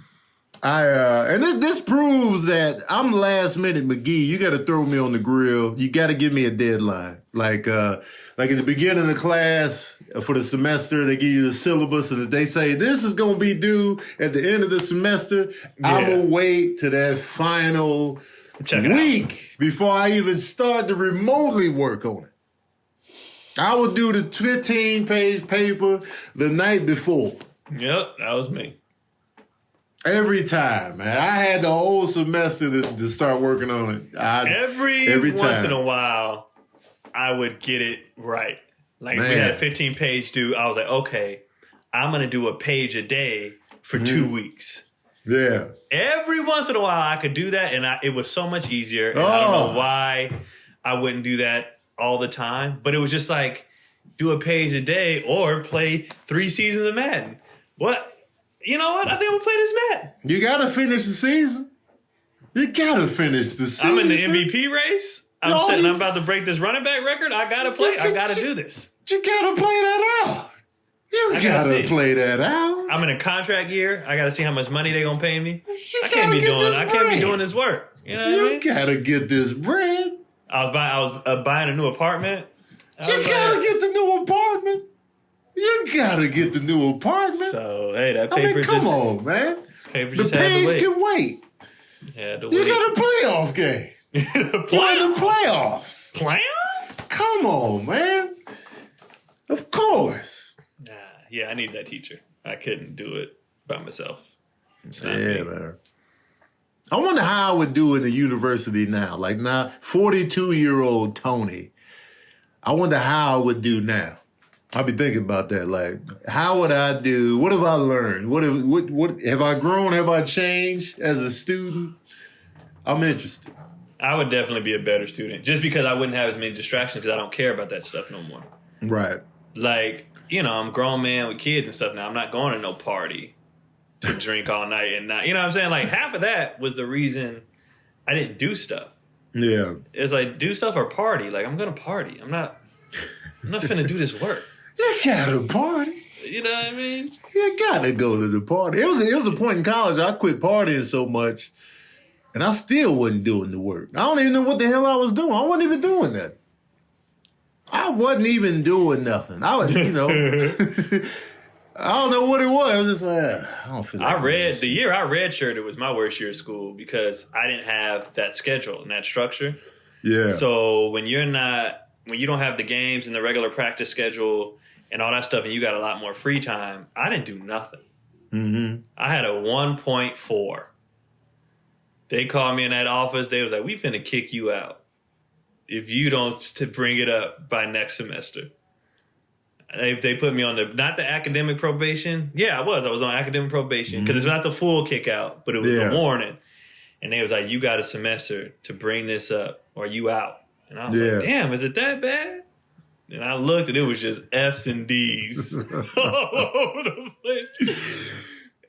Speaker 2: And this proves that I'm last minute McGee. You got to throw me on the grill. You got to give me a deadline. Like at the beginning of the class for the semester, they give you the syllabus and they say this is going to be due at the end of the semester. Yeah. I'm going to wait to that final week before I even start to remotely work on it. I will do the 15-page paper the night before.
Speaker 1: Yep, that was me.
Speaker 2: Every time, man. I had the whole semester to start working on it.
Speaker 1: Every once in a while, I would get it right. Like, we had a 15-page due. I was like, okay, I'm going to do a page a day for 2 weeks.
Speaker 2: Yeah.
Speaker 1: Every once in a while, I could do that, and it was so much easier. And I don't know why I wouldn't do that all the time. But it was just like, do a page a day or play 3 seasons of Madden. What? You know what? I think I'm going to play this Madden.
Speaker 2: You got to finish the season. You got to finish the season.
Speaker 1: I'm in the MVP race. I'm about to break this running back record. I got to play. I got to do this.
Speaker 2: You got to play that out. You got to play that out.
Speaker 1: I'm in a contract year. I got to see how much money they're going to pay me. I can't be doing this work. You know what I mean?
Speaker 2: You got to get this bread.
Speaker 1: I was buying a new apartment.
Speaker 2: You got to get the new apartment. You gotta get the new apartment.
Speaker 1: So hey, that paper
Speaker 2: come on, man.
Speaker 1: Paper
Speaker 2: the page can wait. You got a playoff game. You're in the playoffs.
Speaker 1: Playoffs?
Speaker 2: Come on, man. Of course.
Speaker 1: Yeah, I need that teacher. I couldn't do it by myself. It's not
Speaker 2: me. Man. I wonder how I would do in the university now. Like now, 42-year-old Tony. I wonder how I would do now. I'll be thinking about that. Like, how would I do? What have I learned? What have I grown? Have I changed as a student? I'm interested.
Speaker 1: I would definitely be a better student just because I wouldn't have as many distractions because I don't care about that stuff no more.
Speaker 2: Right.
Speaker 1: Like, I'm a grown man with kids and stuff now. I'm not going to no party to drink all night and not, you know what I'm saying? Like, half of that was the reason I didn't do stuff.
Speaker 2: Yeah.
Speaker 1: It's like, do stuff or party. Like, I'm going to party. I'm not finna do this work.
Speaker 2: You gotta party.
Speaker 1: You know what I mean?
Speaker 2: You gotta go to the party. It was a point in college I quit partying so much, and I still wasn't doing the work. I don't even know what the hell I was doing. I wasn't even doing that. I wasn't even doing nothing. I was, I don't know what it was. I was just like, I don't feel like
Speaker 1: the year I redshirted was my worst year of school because I didn't have that schedule and that structure.
Speaker 2: Yeah.
Speaker 1: So when you don't have the games and the regular practice schedule and all that stuff, and you got a lot more free time, I didn't do nothing.
Speaker 2: Mm-hmm.
Speaker 1: I had a 1.4. They called me in that office. They was like, we finna kick you out if you don't to bring it up by next semester. They put me on not the academic probation. Yeah, I was on academic probation because it's not the full kick out, but it was the warning. And they was like, you got a semester to bring this up or you out. And I was like, damn, is it that bad? And I looked and it was just F's and D's all over the place.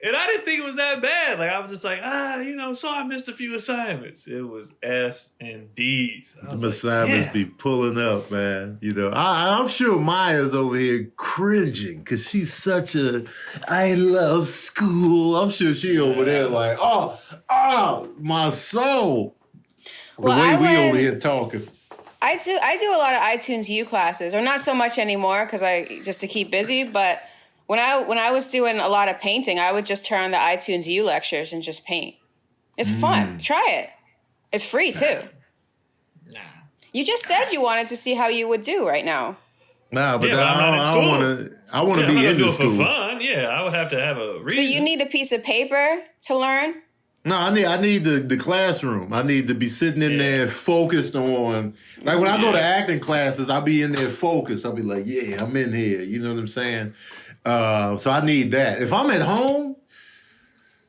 Speaker 1: And I didn't think it was that bad. Like, I was just like, so I missed a few assignments. It was F's and D's.
Speaker 2: The assignments be pulling up, man. I'm sure Maya's over here cringing because she's such I love school. I'm sure she over there like, oh, my soul. The way we over here talking.
Speaker 3: I do a lot of iTunes U classes, or not so much anymore because just to keep busy, but when I was doing a lot of painting, I would just turn on the iTunes U lectures and just paint. It's fun. Try it. It's free too. Nah. You just said you wanted to see how you would do right now.
Speaker 2: Nah, but I want to be in the school.
Speaker 1: For fun. Yeah, I would have to have a reason.
Speaker 3: So you need a piece of paper to learn?
Speaker 2: No, I need the classroom. I need to be sitting in there focused on, like when I go to acting classes, I'll be in there focused. I'll be like, yeah, I'm in here. You know what I'm saying? So I need that. If I'm at home,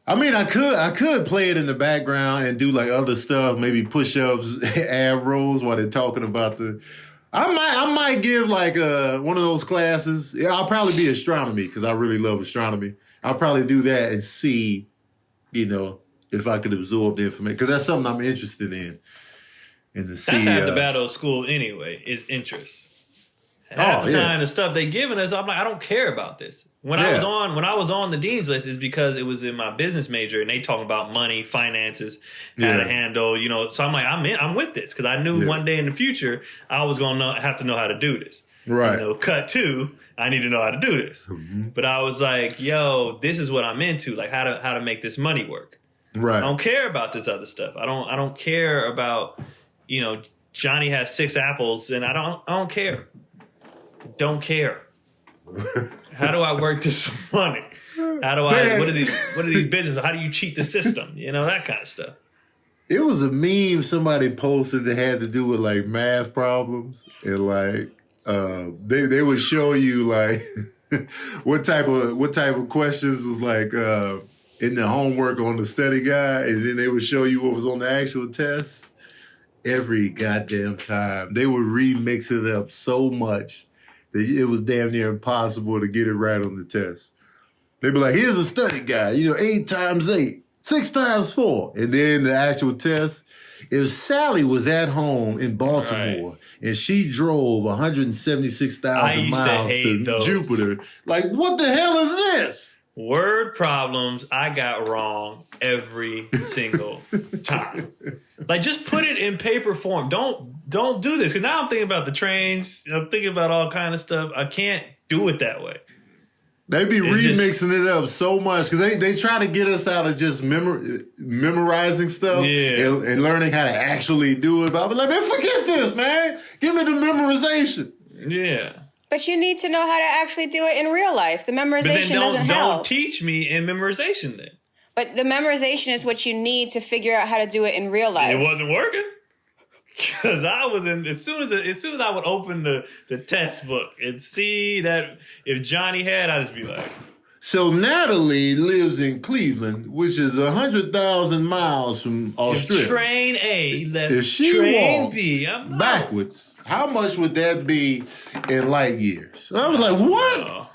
Speaker 2: I mean, I could play it in the background and do like other stuff, maybe push-ups, ab rolls while they're talking about I might give like one of those classes. Yeah, I'll probably be astronomy because I really love astronomy. I'll probably do that and see, if I could absorb the information because that's something I'm interested in.
Speaker 1: That's half the battle of school anyway, is interest. Half the time, the stuff they giving us, I'm like, I don't care about this. When I was on the dean's list, is because it was in my business major, and they talking about money, finances, how to handle, So I'm like, I'm with this because I knew one day in the future I was gonna have to know how to do this.
Speaker 2: Right.
Speaker 1: Cut two, I need to know how to do this. Mm-hmm. But I was like, yo, this is what I'm into, like how to make this money work.
Speaker 2: Right.
Speaker 1: I don't care about this other stuff. I don't care about, Johnny has 6 apples, and I don't care. Don't care. How do I work this money? How do I? What are these businesses? How do you cheat the system? That kind of stuff.
Speaker 2: It was a meme somebody posted that had to do with like math problems, and like they would show you like what type of questions was like in the homework on the study guide, and then they would show you what was on the actual test. Every goddamn time they would remix it up so much that it was damn near impossible to get it right on the test. They'd be like, here's a study guide, 8 times 8, 6 times 4. And then the actual test, if Sally was at home in Baltimore and she drove 176,000 miles to Jupiter, like, what the hell is this?
Speaker 1: Word problems I got wrong every single time. Like, just put it in paper form. Don't do this. Because now I'm thinking about the trains. I'm thinking about all kind of stuff. I can't do it that way.
Speaker 2: They be remixing it up so much because they try to get us out of just memorizing stuff and learning how to actually do it. But I'll be like, man, forget this, man. Give me the memorization.
Speaker 1: Yeah.
Speaker 3: But you need to know how to actually do it in real life. The memorization doesn't help.
Speaker 1: Don't teach me in memorization then.
Speaker 3: But the memorization is what you need to figure out how to do it in real life.
Speaker 1: It wasn't working. Because I was as soon as I would open the textbook and see that if Johnny had, I'd just be like.
Speaker 2: So Natalie lives in Cleveland, which is 100,000 miles from Australia.
Speaker 1: If train A left
Speaker 2: if she
Speaker 1: train B,
Speaker 2: backwards, how much would that be in light years? So I was like, what?
Speaker 1: I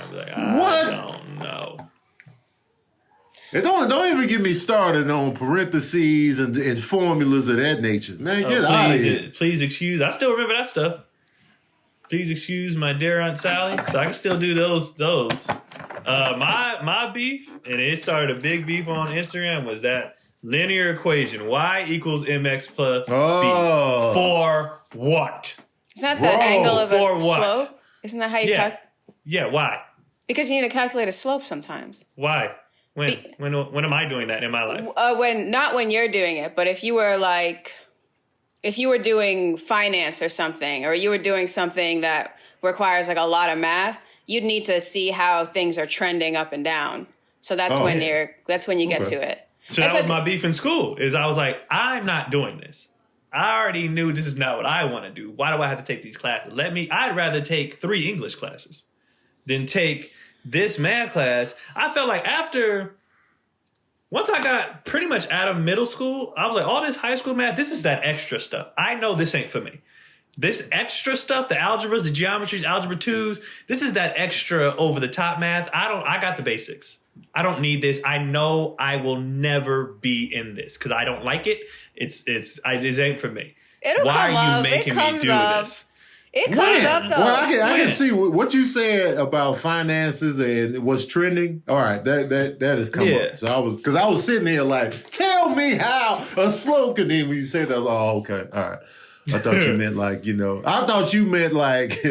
Speaker 1: was like, I don't know.
Speaker 2: And don't even get me started on parentheses and formulas of that nature. Man, get out of here.
Speaker 1: Please excuse. I still remember that stuff. Please excuse my dear Aunt Sally. So I can still do those. My beef, and it started a big beef on Instagram, was that linear equation. Y equals mx plus b. For what?
Speaker 3: Isn't that the angle of a slope? Isn't that how you calculate?
Speaker 1: Yeah, why?
Speaker 3: Because you need to calculate a slope sometimes.
Speaker 1: Why? When am I doing that in my life?
Speaker 3: Not when you're doing it, but if you were doing finance or something, or you were doing something that requires like a lot of math, you'd need to see how things are trending up and down. So that's when you get to it.
Speaker 1: So that was my beef in school, is I was like, I'm not doing this. I already knew this is not what I want to do. Why do I have to take these classes? I'd rather take 3 English classes than take this math class. I felt like once I got pretty much out of middle school, I was like, all this high school math, this is that extra stuff. I know this ain't for me. This extra stuff, the algebras, the geometries, algebra 2s, this is that extra over the top math. I got the basics. I don't need this. I know I will never be in this because I don't like it. It ain't for me. Why are you making me do this?
Speaker 3: It comes up though.
Speaker 2: Well, I can see what you said about finances and what's trending. All right, that has come up. So I was sitting there like, tell me how a slope. And then when you said that, oh, okay, all right. I thought you meant like, I thought you meant like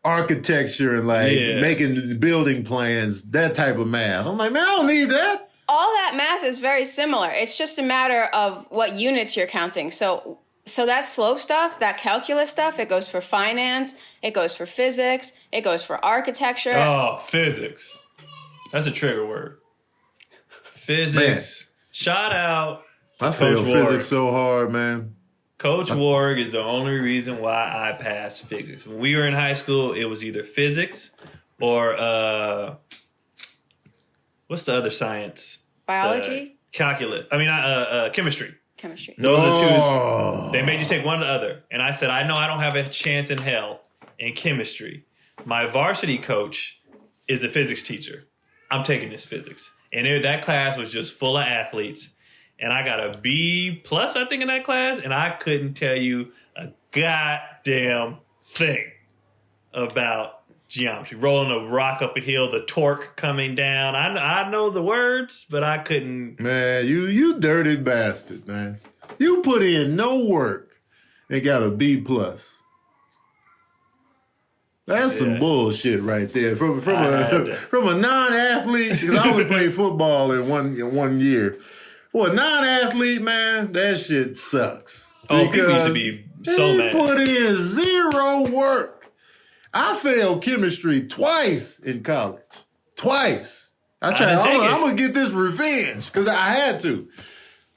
Speaker 2: architecture and like making building plans, that type of math. I'm like, man, I don't need that.
Speaker 3: All that math is very similar. It's just a matter of what units you're counting. So that slope stuff, that calculus stuff, it goes for finance, it goes for physics, it goes for architecture.
Speaker 1: Oh, physics. That's a trigger word. Physics. Man. Shout out.
Speaker 2: I failed physics so hard, man.
Speaker 1: Coach Warg is the only reason why I passed physics. When we were in high school, it was either physics or what's the other science?
Speaker 3: Biology?
Speaker 1: Calculus. Chemistry.
Speaker 3: Chemistry.
Speaker 1: Those are 2. They made you take one or the other. And I said, I know I don't have a chance in hell in chemistry. My varsity coach is a physics teacher. I'm taking this physics. And that class was just full of athletes. And I got a B+, I think, in that class. And I couldn't tell you a goddamn thing about geometry. Rolling a rock up a hill, the torque coming down. I know the words, but I couldn't.
Speaker 2: Man, you dirty bastard, man. You put in no work and got a B+. That's some bullshit right there. From a non-athlete, because I only played football in one year. For a non-athlete, man, that shit sucks.
Speaker 1: Oh, people used to be so mad.
Speaker 2: Put in 0 work. I failed chemistry twice in college. Twice. I'm going to get this revenge because I had to.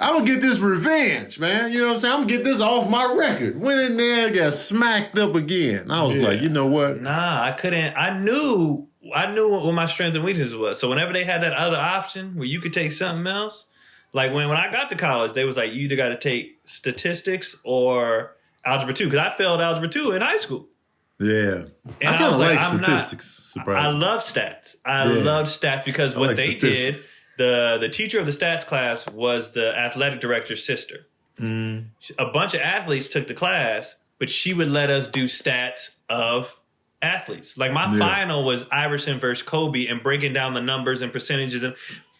Speaker 2: I'm going to get this revenge, man. You know what I'm saying? I'm going to get this off my record. Went in there, got smacked up again. I was like, you know what?
Speaker 1: Nah, I couldn't. I knew what my strengths and weaknesses was. So whenever they had that other option where you could take something else, like when I got to college, they was like, you either got to take statistics or algebra 2 because I failed algebra 2 in high school.
Speaker 2: Yeah.
Speaker 1: And
Speaker 2: I kind of like statistics.
Speaker 1: I love stats. I loved stats because what they did, the teacher of the stats class was the athletic director's sister. Mm. A bunch of athletes took the class, but she would let us do stats of athletes. Like my final was Iverson versus Kobe and breaking down the numbers and percentages and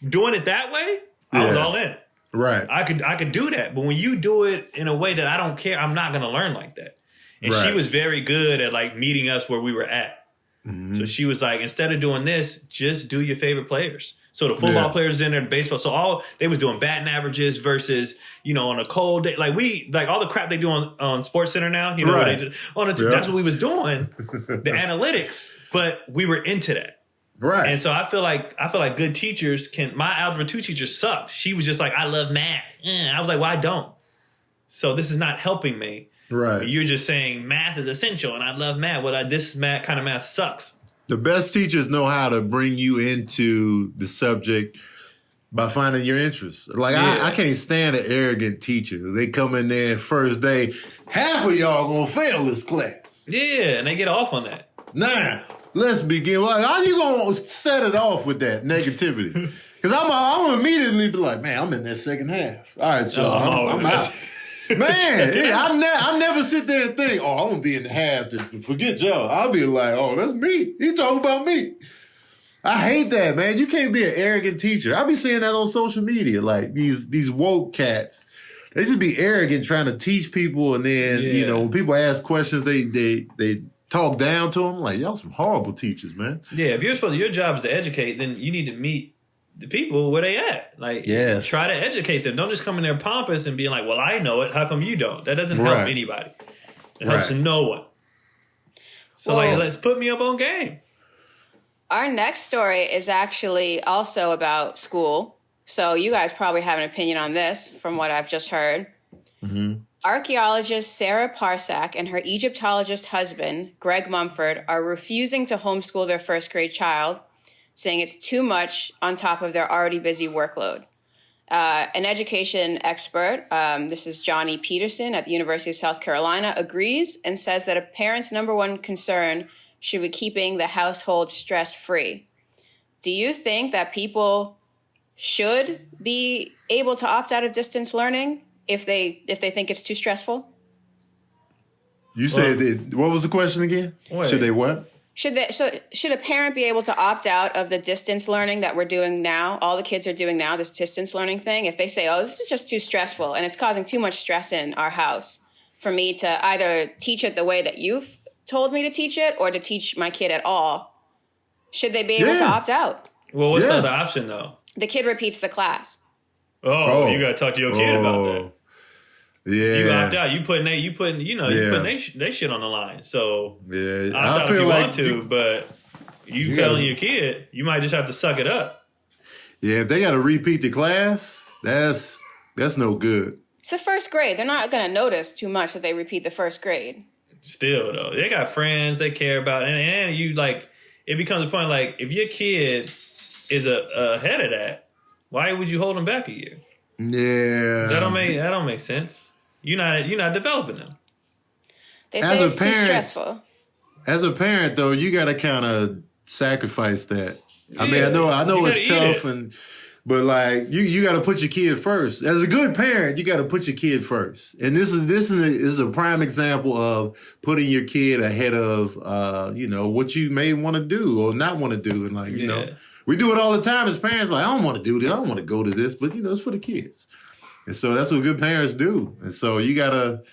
Speaker 1: doing it that way. I was all in.
Speaker 2: Right.
Speaker 1: I could do that. But when you do it in a way that I don't care, I'm not going to learn like that. And she was very good at like meeting us where we were at. Mm-hmm. So she was like, instead of doing this, just do your favorite players. So the football players in there, the baseball. So they was doing batting averages versus, on a cold day. Like all the crap they do on Sports Center now, that's what we was doing, the analytics, but we were into that.
Speaker 2: Right.
Speaker 1: And so I feel like good teachers my algebra 2 teacher sucked. She was just like, I love math. I was like, well, I don't. So this is not helping me.
Speaker 2: Right.
Speaker 1: But you're just saying math is essential and I love math. Well, this kind of math sucks.
Speaker 2: The best teachers know how to bring you into the subject by finding your interests. Like I can't stand an arrogant teacher. They come in there first day, half of y'all gonna fail this class.
Speaker 1: Yeah, and they get off on that.
Speaker 2: Nah. Let's begin. Like, how you gonna set it off with that negativity? Because I'm immediately be like, man, I'm in that second half. All right, y'all, I'm out. Man, I never sit there and think, I'm gonna be in the half to forget y'all. I'll be like, that's me. He talking about me. I hate that, man. You can't be an arrogant teacher. I be seeing that on social media, like these woke cats. They just be arrogant trying to teach people, and then when people ask questions, they talk down to them. Like, y'all some horrible teachers, man.
Speaker 1: Yeah, if your job is to educate, then you need to meet the people where they at. Like, try to educate them. Don't just come in there pompous and be like, well, I know it. How come you don't? That doesn't help anybody. It helps no one. So, let's put me up on game.
Speaker 3: Our next story is actually also about school. So you guys probably have an opinion on this from what I've just heard. Mm-hmm. Archaeologist Sarah Parsack and her Egyptologist husband, Greg Mumford, are refusing to homeschool their first grade child, saying it's too much on top of their already busy workload. An education expert, this is Johnny Peterson at the University of South Carolina, agrees and says that a parent's number one concern should be keeping the household stress-free. Do you think that people should be able to opt out of distance learning if they think it's too stressful?
Speaker 2: You said what was the question again?
Speaker 1: Wait.
Speaker 2: Should they what?
Speaker 3: Should a parent be able to opt out of the distance learning that we're doing now? All the kids are doing now, this distance learning thing. If they say, "Oh, this is just too stressful and it's causing too much stress in our house for me to either teach it the way that you've told me to teach it or to teach my kid at all," should they be able to opt out?
Speaker 1: Well, what's the other option though?
Speaker 3: The kid repeats the class.
Speaker 1: Oh, you got to talk to your kid about that.
Speaker 2: Yeah,
Speaker 1: you opt out. You putting they shit on the line. So
Speaker 2: yeah,
Speaker 1: opt out if you want to, but you telling your kid, you might just have to suck it up.
Speaker 2: Yeah, if they got to repeat the class, that's no good.
Speaker 3: It's the first grade. They're not going to notice too much if they repeat the first grade.
Speaker 1: Still though, they got friends they care about, and you like it becomes a point like if your kid is ahead of that, why would you hold them back a year?
Speaker 2: Yeah,
Speaker 1: that don't make sense. You're not developing them.
Speaker 3: They say it's too stressful.
Speaker 2: As a parent, though, you got to kind of sacrifice that. Yeah. I mean, I know it's tough, but like you got to put your kid first. As a good parent, you got to put your kid first. And this is a prime example of putting your kid ahead of what you may want to do or not want to do, and like you know. We do it all the time as parents. Like, I don't want to do this. I don't want to go to this. But, it's for the kids. And so that's what good parents do. And so you got to,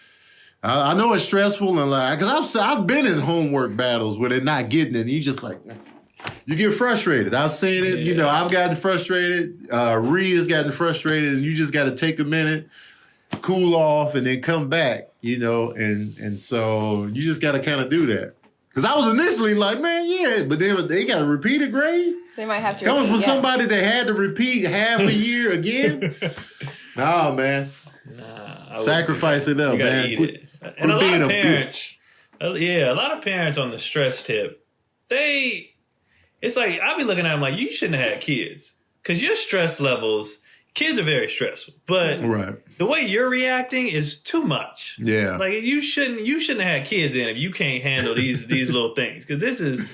Speaker 2: I know it's stressful. And like, because I've been in homework battles where they're not getting it. And you just like, you get frustrated. I've seen it. Yeah. I've gotten frustrated. Reed has gotten frustrated. And you just got to take a minute, cool off, and then come back, And so you just got to kind of do that. Because I was initially like, man, yeah. But then they got to repeat a grade.
Speaker 3: They might have to
Speaker 2: coming from somebody that had to repeat half a year again. Oh man, sacrifice it up, man.
Speaker 1: Eat it. And a lot of parents, a lot of parents on the stress tip, it's like I be looking at them like you shouldn't have had kids because your stress levels. Kids are very stressful, but the way you're reacting is too much.
Speaker 2: Yeah,
Speaker 1: like you shouldn't have had kids in if you can't handle these little things because this is.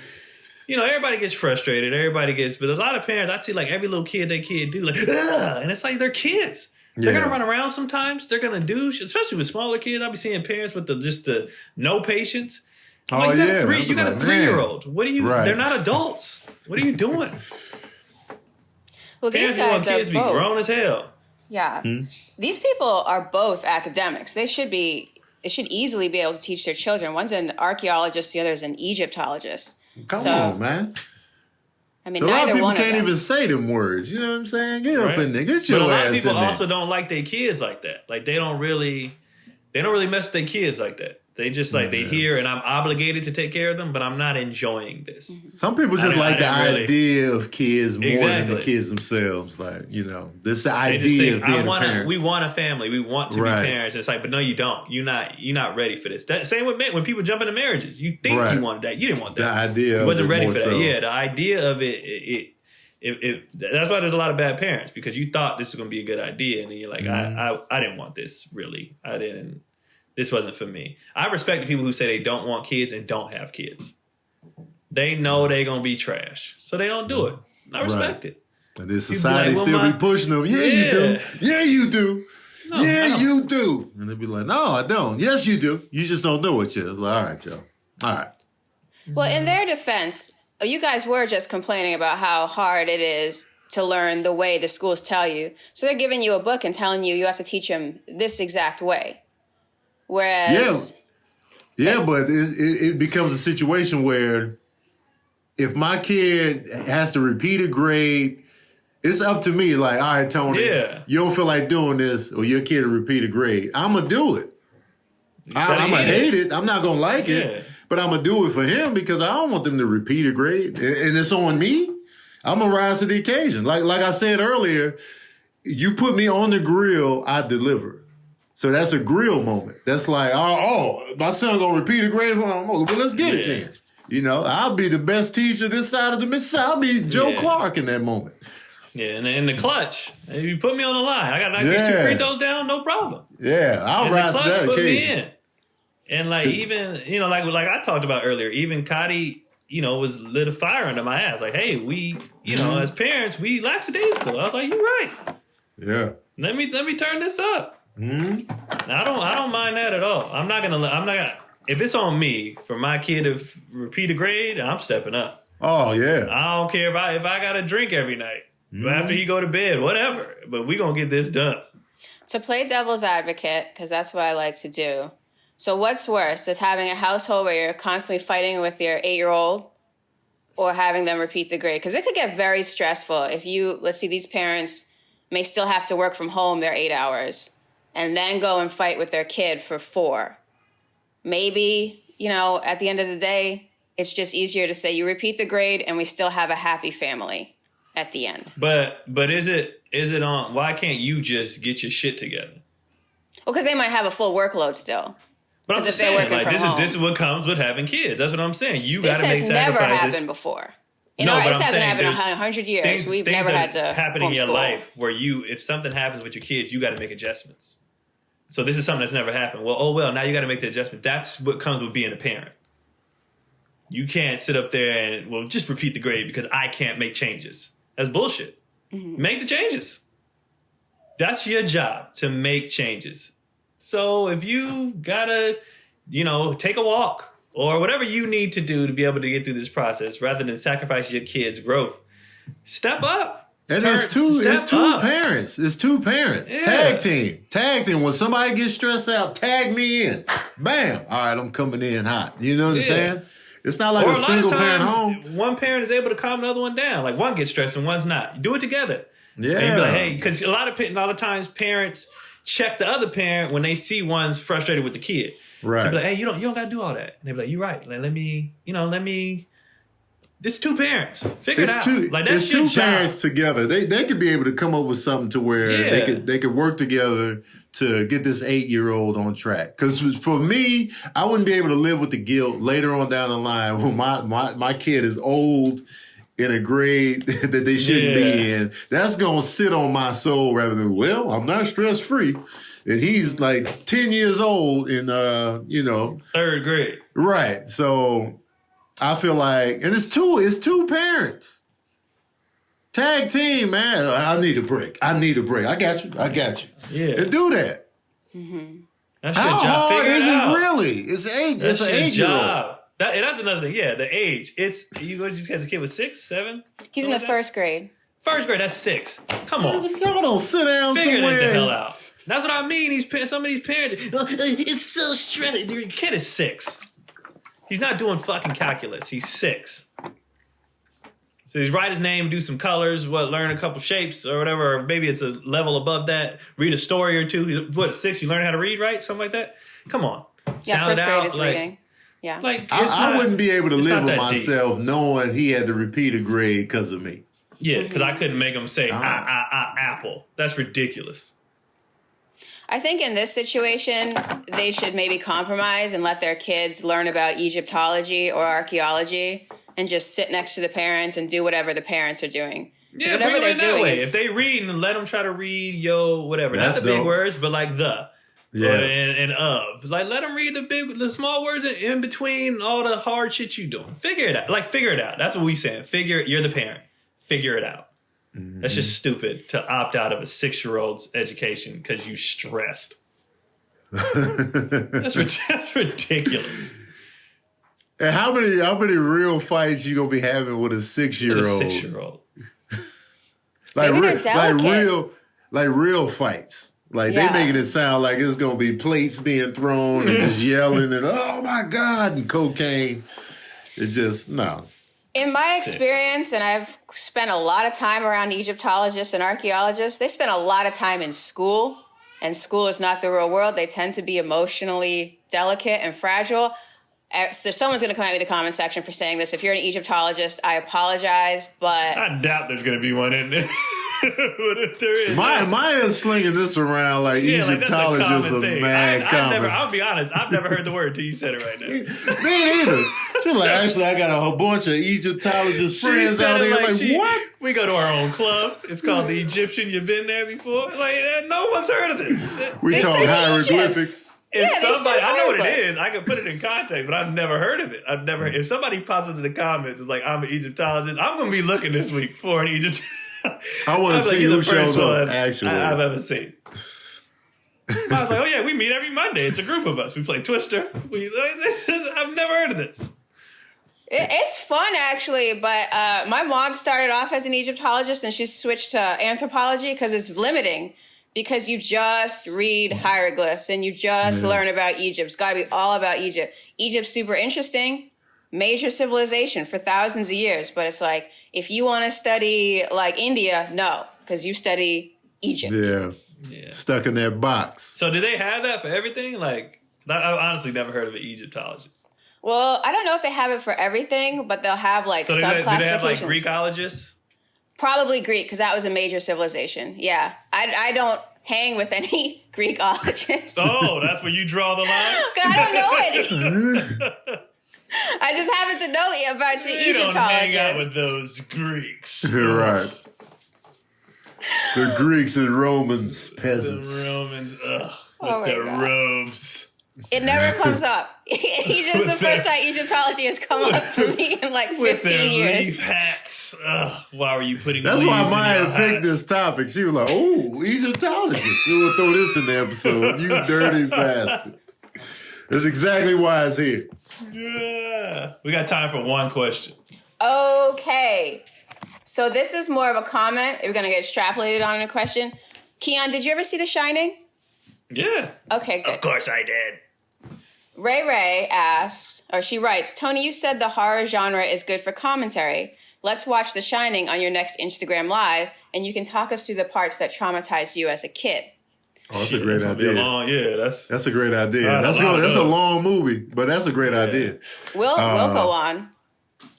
Speaker 1: Everybody gets frustrated. But a lot of parents, I see like every little kid they kid do like, ugh, and it's like they're kids. They're gonna run around sometimes. They're gonna do, especially with smaller kids. I'll be seeing parents with the no patience. You got a 3-year-old. What are you? They're not adults. What are you doing?
Speaker 3: Well, these guys are
Speaker 1: kids
Speaker 3: both
Speaker 1: be grown as hell.
Speaker 3: Yeah, these people are both academics. They should easily be able to teach their children. One's an archaeologist, the other is an Egyptologist.
Speaker 2: Come on, man.
Speaker 3: I mean,
Speaker 2: a lot of people can't
Speaker 3: even
Speaker 2: say them words. You know what I'm saying? Get up in there. Get your ass in there. But a lot of people
Speaker 1: also don't like their kids like that. Like they don't really mess with their kids like that. They just like they hear and I'm obligated to take care of them, but I'm not enjoying this.
Speaker 2: Some people just like the idea of kids more than the kids themselves. Like this the idea of being a parent.
Speaker 1: We want a family. We want to be parents. It's like, but no, you don't. You're not ready for this. Same with men. When people jump into marriages, you think you wanted that. You didn't want that.
Speaker 2: The idea.
Speaker 1: You wasn't ready for that.
Speaker 2: So.
Speaker 1: Yeah, the idea of it. That's why there's a lot of bad parents because you thought this was going to be a good idea, and then you're like, I didn't want this. Really, I didn't. This wasn't for me. I respect the people who say they don't want kids and don't have kids. They know they're going to be trash. So they don't do it. I respect it.
Speaker 2: And this society be pushing them. Yeah, you do. Yeah, you do. No, you do. And they be like, no, I don't. Yes, you do. You just don't do it yet. Like, all right, Joe. All right.
Speaker 3: Well, in their defense, you guys were just complaining about how hard it is to learn the way the schools tell you. So they're giving you a book and telling you have to teach them this exact way. Whereas...
Speaker 2: Yeah, but it becomes a situation where if my kid has to repeat a grade, it's up to me. Like, all right, Tony, you don't feel like doing this or your kid will repeat a grade. I'm going to do it. I'm going to hate it. I'm not going to like it. But I'm going to do it for him because I don't want them to repeat a grade. And it's on me. I'm going to rise to the occasion. Like I said earlier, you put me on the grill, I deliver. So that's a grill moment. That's like, my son gonna repeat a grade. Well, let's get it then. You know, I'll be the best teacher this side of the Mississippi. I'll be Joe Clark in that moment.
Speaker 1: Yeah, and in the clutch, if you put me on the line, I got to knock these 2 free throws down, no problem.
Speaker 2: Yeah, I'll rise to that occasion. Me in.
Speaker 1: And like even, you know, like I talked about earlier, even Cotty, you know, was lit a fire under my ass. Like, hey, we, you know, as parents, we lackadaisical. I was like, you're right.
Speaker 2: Yeah.
Speaker 1: Let me turn this up. Mm-hmm. I don't mind that at all. I'm not gonna. If it's on me for my kid to repeat a grade, I'm stepping up.
Speaker 2: Oh yeah.
Speaker 1: I don't care if I got to drink every night after he go to bed, whatever. But we gonna get this done.
Speaker 3: To play devil's advocate, because that's what I like to do. So what's worse, is having a household where you're constantly fighting with your 8-year-old or having them repeat the grade? Because it could get very stressful if let's see, these parents may still have to work from home their 8 hours and then go and fight with their kid for 4. Maybe, you know, at the end of the day, it's just easier to say you repeat the grade and we still have a happy family at the end.
Speaker 1: But is it on, why can't you just get your shit together?
Speaker 3: Well, because they might have a full workload still.
Speaker 1: But I'm just saying, like, this is what comes with having kids. That's what I'm saying. You got to make sacrifices. This has never happened
Speaker 3: before. This hasn't happened in 100 years. We've never had to
Speaker 1: happen in your life where if something happens with your kids, you got to make adjustments. So this is something that's never happened. Well, now you got to make the adjustment. That's what comes with being a parent. You can't sit up there and, just repeat the grade because I can't make changes. That's bullshit. Mm-hmm. Make the changes. That's your job, to make changes. So if you gotta, you know, take a walk or whatever you need to do to be able to get through this process, rather than sacrifice your kids' growth, step up.
Speaker 2: And it's two parents. It's 2 parents. Yeah. Tag team. When somebody gets stressed out, tag me in. Bam. All right, I'm coming in hot. You know what I'm saying? It's not like a single parent home.
Speaker 1: One parent is able to calm the other one down. Like one gets stressed and one's not. You do it together.
Speaker 2: Yeah.
Speaker 1: And you be like, hey, because a lot of times parents check the other parent when they see one's frustrated with the kid.
Speaker 2: Right.
Speaker 1: So be like, hey, you don't got to do all that. And they be like, you're right. Like, let me. It's 2 parents. Figure it out.
Speaker 2: It's 2 parents together. They could be able to come up with something to where they could work together to get this 8-year-old on track. Because for me, I wouldn't be able to live with the guilt later on down the line when my kid is old in a grade that they shouldn't be in. That's going to sit on my soul rather than, I'm not stress-free. And he's like 10 years old in,
Speaker 1: 3rd grade.
Speaker 2: Right. So I feel like, and it's two parents. Tag team, man. I need a break. I got you. Yeah. And do that.
Speaker 3: Mm-hmm.
Speaker 1: That's
Speaker 2: How
Speaker 1: your job.
Speaker 2: hard is it really? It's an 8-year-old.
Speaker 1: That's another thing. Yeah, the age. You just had the kid with 6, 7?
Speaker 3: He's in the 1st grade.
Speaker 1: 1st grade, that's 6. Come on.
Speaker 2: Y'all don't sit down
Speaker 1: Figure
Speaker 2: somewhere.
Speaker 1: that the hell out. That's what I mean. Some of these parents, it's so stressful. Your kid is 6. He's not doing fucking calculus. He's 6. So he's write his name, do some colors, learn a couple shapes or whatever, or maybe it's a level above that. Read a story or 2. 6? You learn how to read, right? Something like that. Come on.
Speaker 3: Yeah,
Speaker 1: sound
Speaker 3: 1st grade is reading. Yeah.
Speaker 2: I wouldn't be able to live with myself knowing he had to repeat a grade because of me.
Speaker 1: Yeah, because I couldn't make him say apple. That's ridiculous.
Speaker 3: I think in this situation, they should maybe compromise and let their kids learn about Egyptology or archaeology and just sit next to the parents and do whatever the parents are doing.
Speaker 1: Yeah, whatever they're doing. If they read, and let them try to read, whatever. Not the big words, but like the. Yeah. And of. Like, let them read the small words in between all the hard shit you doing. Figure it out. Figure it out. That's what we saying. You're the parent. Figure it out. Mm-hmm. That's just stupid to opt out of a 6-year-old's education because you stressed. That's ridiculous.
Speaker 2: And how many real fights you gonna be having with a 6-year-old?
Speaker 1: With a 6-year-old.
Speaker 2: real fights. They making it sound like it's gonna be plates being thrown and just yelling and oh my God and cocaine. It just no.
Speaker 3: In my experience, and I've spent a lot of time around Egyptologists and archaeologists, they spend a lot of time in school, and school is not the real world. They tend to be emotionally delicate and fragile. So someone's going to come at me in the comment section for saying this. If you're an Egyptologist, I apologize, but...
Speaker 1: I doubt there's going to be one in there. What if there is?
Speaker 2: Maya's slinging this around like Egyptologists are mad common.
Speaker 1: I'll be honest, I've never heard the word until you said it right now.
Speaker 2: Me neither. She's like, actually, I got a whole bunch of Egyptologist friends out here. Like, what?
Speaker 1: We go to our own club. It's called the Egyptian. You've been there before? Like, no one's heard of this.
Speaker 2: We talk hieroglyphics.
Speaker 1: If somebody, I know what it is. I can put it in context, but I've never heard of it. If somebody pops into the comments, it's like, I'm an Egyptologist, I'm going to be looking this week for an Egyptologist.
Speaker 2: I want to see who shows up, actually.
Speaker 1: I've ever seen. I was like, oh yeah, we meet every Monday. It's a group of us. We play Twister. I've never heard of this.
Speaker 3: It's fun, actually, but my mom started off as an Egyptologist and she switched to anthropology because it's limiting. Because you just read hieroglyphs and you just learn about Egypt. It's got to be all about Egypt. Egypt's super interesting, major civilization for thousands of years. But it's like, if you want to study like India, no, because you study Egypt.
Speaker 2: Yeah, stuck in that box.
Speaker 1: So do they have that for everything? Like, I've honestly never heard of an Egyptologist.
Speaker 3: Well, I don't know if they have it for everything, but they'll have like sub-classifications. Do they have like
Speaker 1: Greekologists?
Speaker 3: Probably Greek, because that was a major civilization. Yeah. I don't hang with any Greekologists.
Speaker 1: Oh, that's where you draw the line?
Speaker 3: I don't know any. I just happen to know about your Egyptologists.
Speaker 1: Don't hang out with those Greeks.
Speaker 2: Right. The Greeks and Romans, peasants.
Speaker 1: The Romans, with their robes.
Speaker 3: It never comes up. Egypt's the first time Egyptology has come up for me in like 15
Speaker 1: with their
Speaker 3: years.
Speaker 1: Leaf hats. Why were you putting
Speaker 2: That's
Speaker 1: leaves
Speaker 2: why
Speaker 1: in
Speaker 2: Maya
Speaker 1: your
Speaker 2: picked
Speaker 1: hats?
Speaker 2: this topic. She was like, oh, Egyptologists. We'll throw this in the episode. You dirty bastard. That's exactly why it's here.
Speaker 1: Yeah. We got time for one question.
Speaker 3: Okay. So this is more of a comment. We're going to get extrapolated on a question. Keon, did you ever see The Shining?
Speaker 1: Yeah.
Speaker 3: Okay, good.
Speaker 1: Of course I did.
Speaker 3: Ray asks, or she writes, Tony, you said the horror genre is good for commentary. Let's watch The Shining on your next Instagram Live, and you can talk us through the parts that traumatized you as a kid.
Speaker 2: Oh, that's a great idea. That's a great idea. That's a long movie, but that's a great idea.
Speaker 3: We'll go on.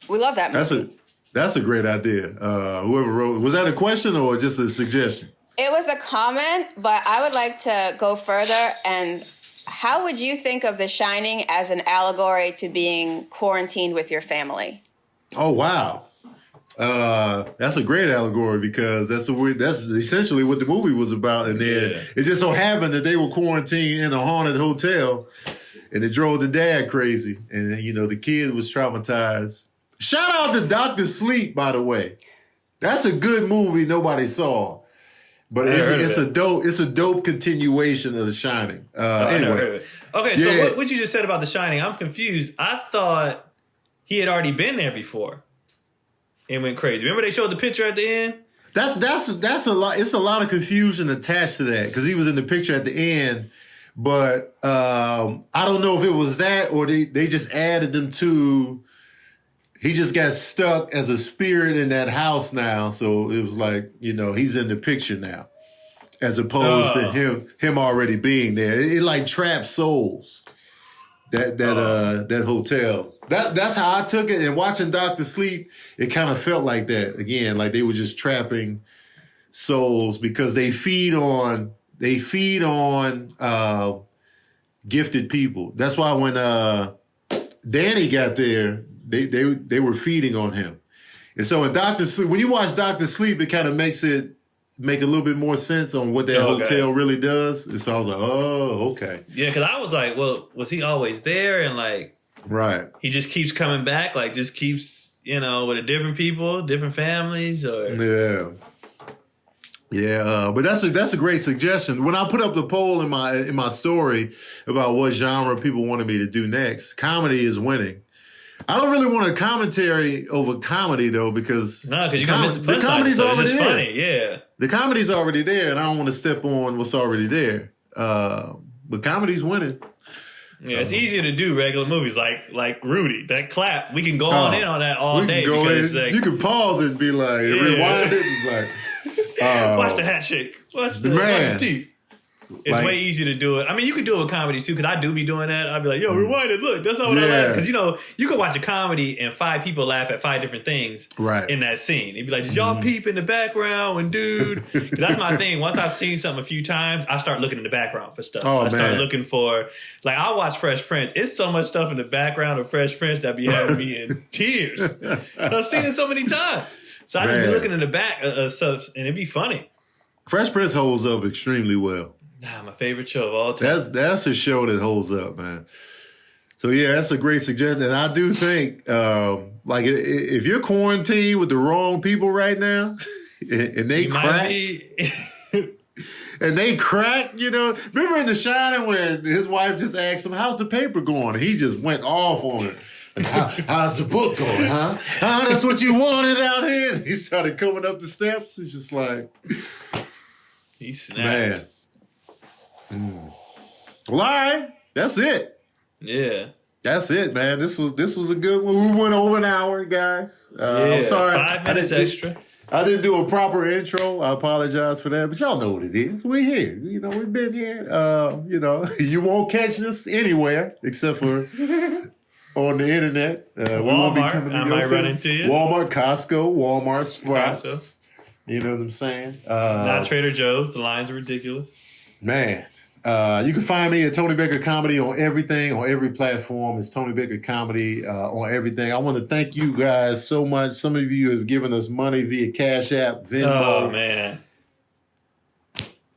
Speaker 3: We love that movie.
Speaker 2: That's a great idea. Whoever wrote, was that a question or just a suggestion?
Speaker 3: It was a comment, but I would like to go further. And how would you think of The Shining as an allegory to being quarantined with your family?
Speaker 2: Oh, wow. That's a great allegory because that's essentially what the movie was about. And then it just so happened that they were quarantined in a haunted hotel and it drove the dad crazy. And, the kid was traumatized. Shout out to Dr. Sleep, by the way. That's a good movie nobody saw. But it's a dope continuation of The Shining. Anyway.
Speaker 1: Okay, so what you just said about The Shining, I'm confused. I thought he had already been there before. It went crazy. Remember they showed the picture at the end?
Speaker 2: That's a lot. It's a lot of confusion attached to that because he was in the picture at the end. But I don't know if it was that or they just added them to. He just got stuck as a spirit in that house now, so it was like he's in the picture now, as opposed to him already being there. It like traps souls. That hotel. That's how I took it. And watching Dr. Sleep, it kind of felt like that again, like they were just trapping souls because they feed on gifted people. That's why when Danny got there, they were feeding on him. And so in Dr. Sleep, when you watch Dr. Sleep, it kind of make a little bit more sense on what that hotel really does. And so I was like, oh, okay.
Speaker 1: Yeah, because I was like, well, was he always there? And like,
Speaker 2: right.
Speaker 1: He just keeps coming back, like just keeps, with different people, different families or.
Speaker 2: Yeah. Yeah, but that's a great suggestion. When I put up the poll in my story about what genre people wanted me to do next, comedy is winning. I don't really want a commentary over comedy though because
Speaker 1: you're gonna miss the comedy's already there. Funny, yeah.
Speaker 2: The comedy's already there, and I don't want to step on what's already there. But comedy's winning.
Speaker 1: Yeah, it's easier to do regular movies like Rudy. That clap, we can go on in on that all day.
Speaker 2: You can pause it and be like, rewind it and like.
Speaker 1: Watch the hat shake. Watch his teeth. It's way easier to do it. I mean, you can do it with comedy too, because I do be doing that. I'll be like, yo, rewind it. Look, that's not what I laugh. Because, you can watch a comedy and 5 people laugh at 5 different things in that scene. It'd be like, did y'all peep in the background when dude? Because that's my thing. Once I've seen something a few times, I start looking in the background for stuff. I start looking for, like, I'll watch Fresh Prince. It's so much stuff in the background of Fresh Prince that be having me in tears. I've seen it so many times. So I just be looking in the back of stuff, and it'd be funny.
Speaker 2: Fresh Prince holds up extremely well.
Speaker 1: My favorite show of all time.
Speaker 2: That's a show that holds up, man. So yeah, that's a great suggestion. And I do think, like, if you're quarantined with the wrong people right now, and they crack, and they crack, remember in The Shining when his wife just asked him, "How's the paper going?" And he just went off on her. How's the book going, huh? That's what you wanted out here? And he started coming up the steps. It's just like,
Speaker 1: he snapped.
Speaker 2: Man. Well, all right. That's it.
Speaker 1: Yeah.
Speaker 2: That's it, man. This was a good one. We went over an hour, guys. I'm sorry.
Speaker 1: 5 minutes extra.
Speaker 2: I didn't do a proper intro. I apologize for that. But y'all know what it is. We're here. We've been here. You won't catch us anywhere except for on the internet.
Speaker 1: Walmart. I might run into you.
Speaker 2: Walmart, Costco, Walmart, Sprouts. You know what I'm saying?
Speaker 1: Not Trader Joe's. The lines are ridiculous.
Speaker 2: Man. You can find me at Tony Baker Comedy on everything, on every platform. It's Tony Baker Comedy on everything. I want to thank you guys so much. Some of you have given us money via Cash App, Venmo.
Speaker 1: Oh, man.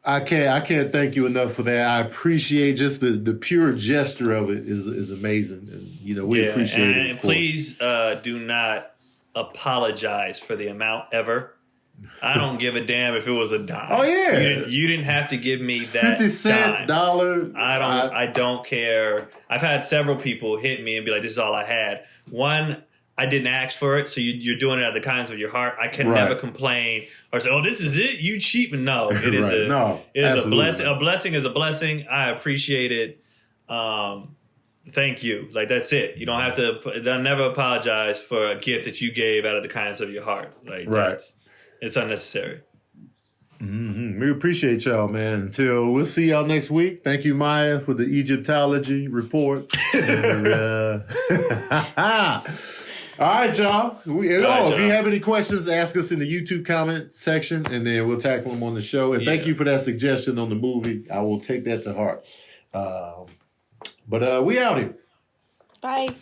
Speaker 2: I can't thank you enough for that. I appreciate just the pure gesture of it is amazing. And, we appreciate it.
Speaker 1: And please do not apologize for the amount ever. I don't give a damn if it was a dime.
Speaker 2: Oh yeah,
Speaker 1: you didn't have to give me that
Speaker 2: 50 cent dollar.
Speaker 1: I don't care. I've had several people hit me and be like, "This is all I had." One, I didn't ask for it, so you're doing it out of the kindness of your heart. I can never complain or say, "Oh, this is it. You cheap." No, it is a blessing. A blessing is a blessing. I appreciate it. Thank you. Like, that's it. You don't have to. They'll never apologize for a gift that you gave out of the kindness of your heart. Like, it's unnecessary.
Speaker 2: Mm-hmm. We appreciate y'all, man. Until we'll see y'all next week. Thank you, Maye, for the Egyptology report. And, all right, y'all. If you have any questions, ask us in the YouTube comment section, and then we'll tackle them on the show. And thank you for that suggestion on the movie. I will take that to heart. But we out here.
Speaker 3: Bye.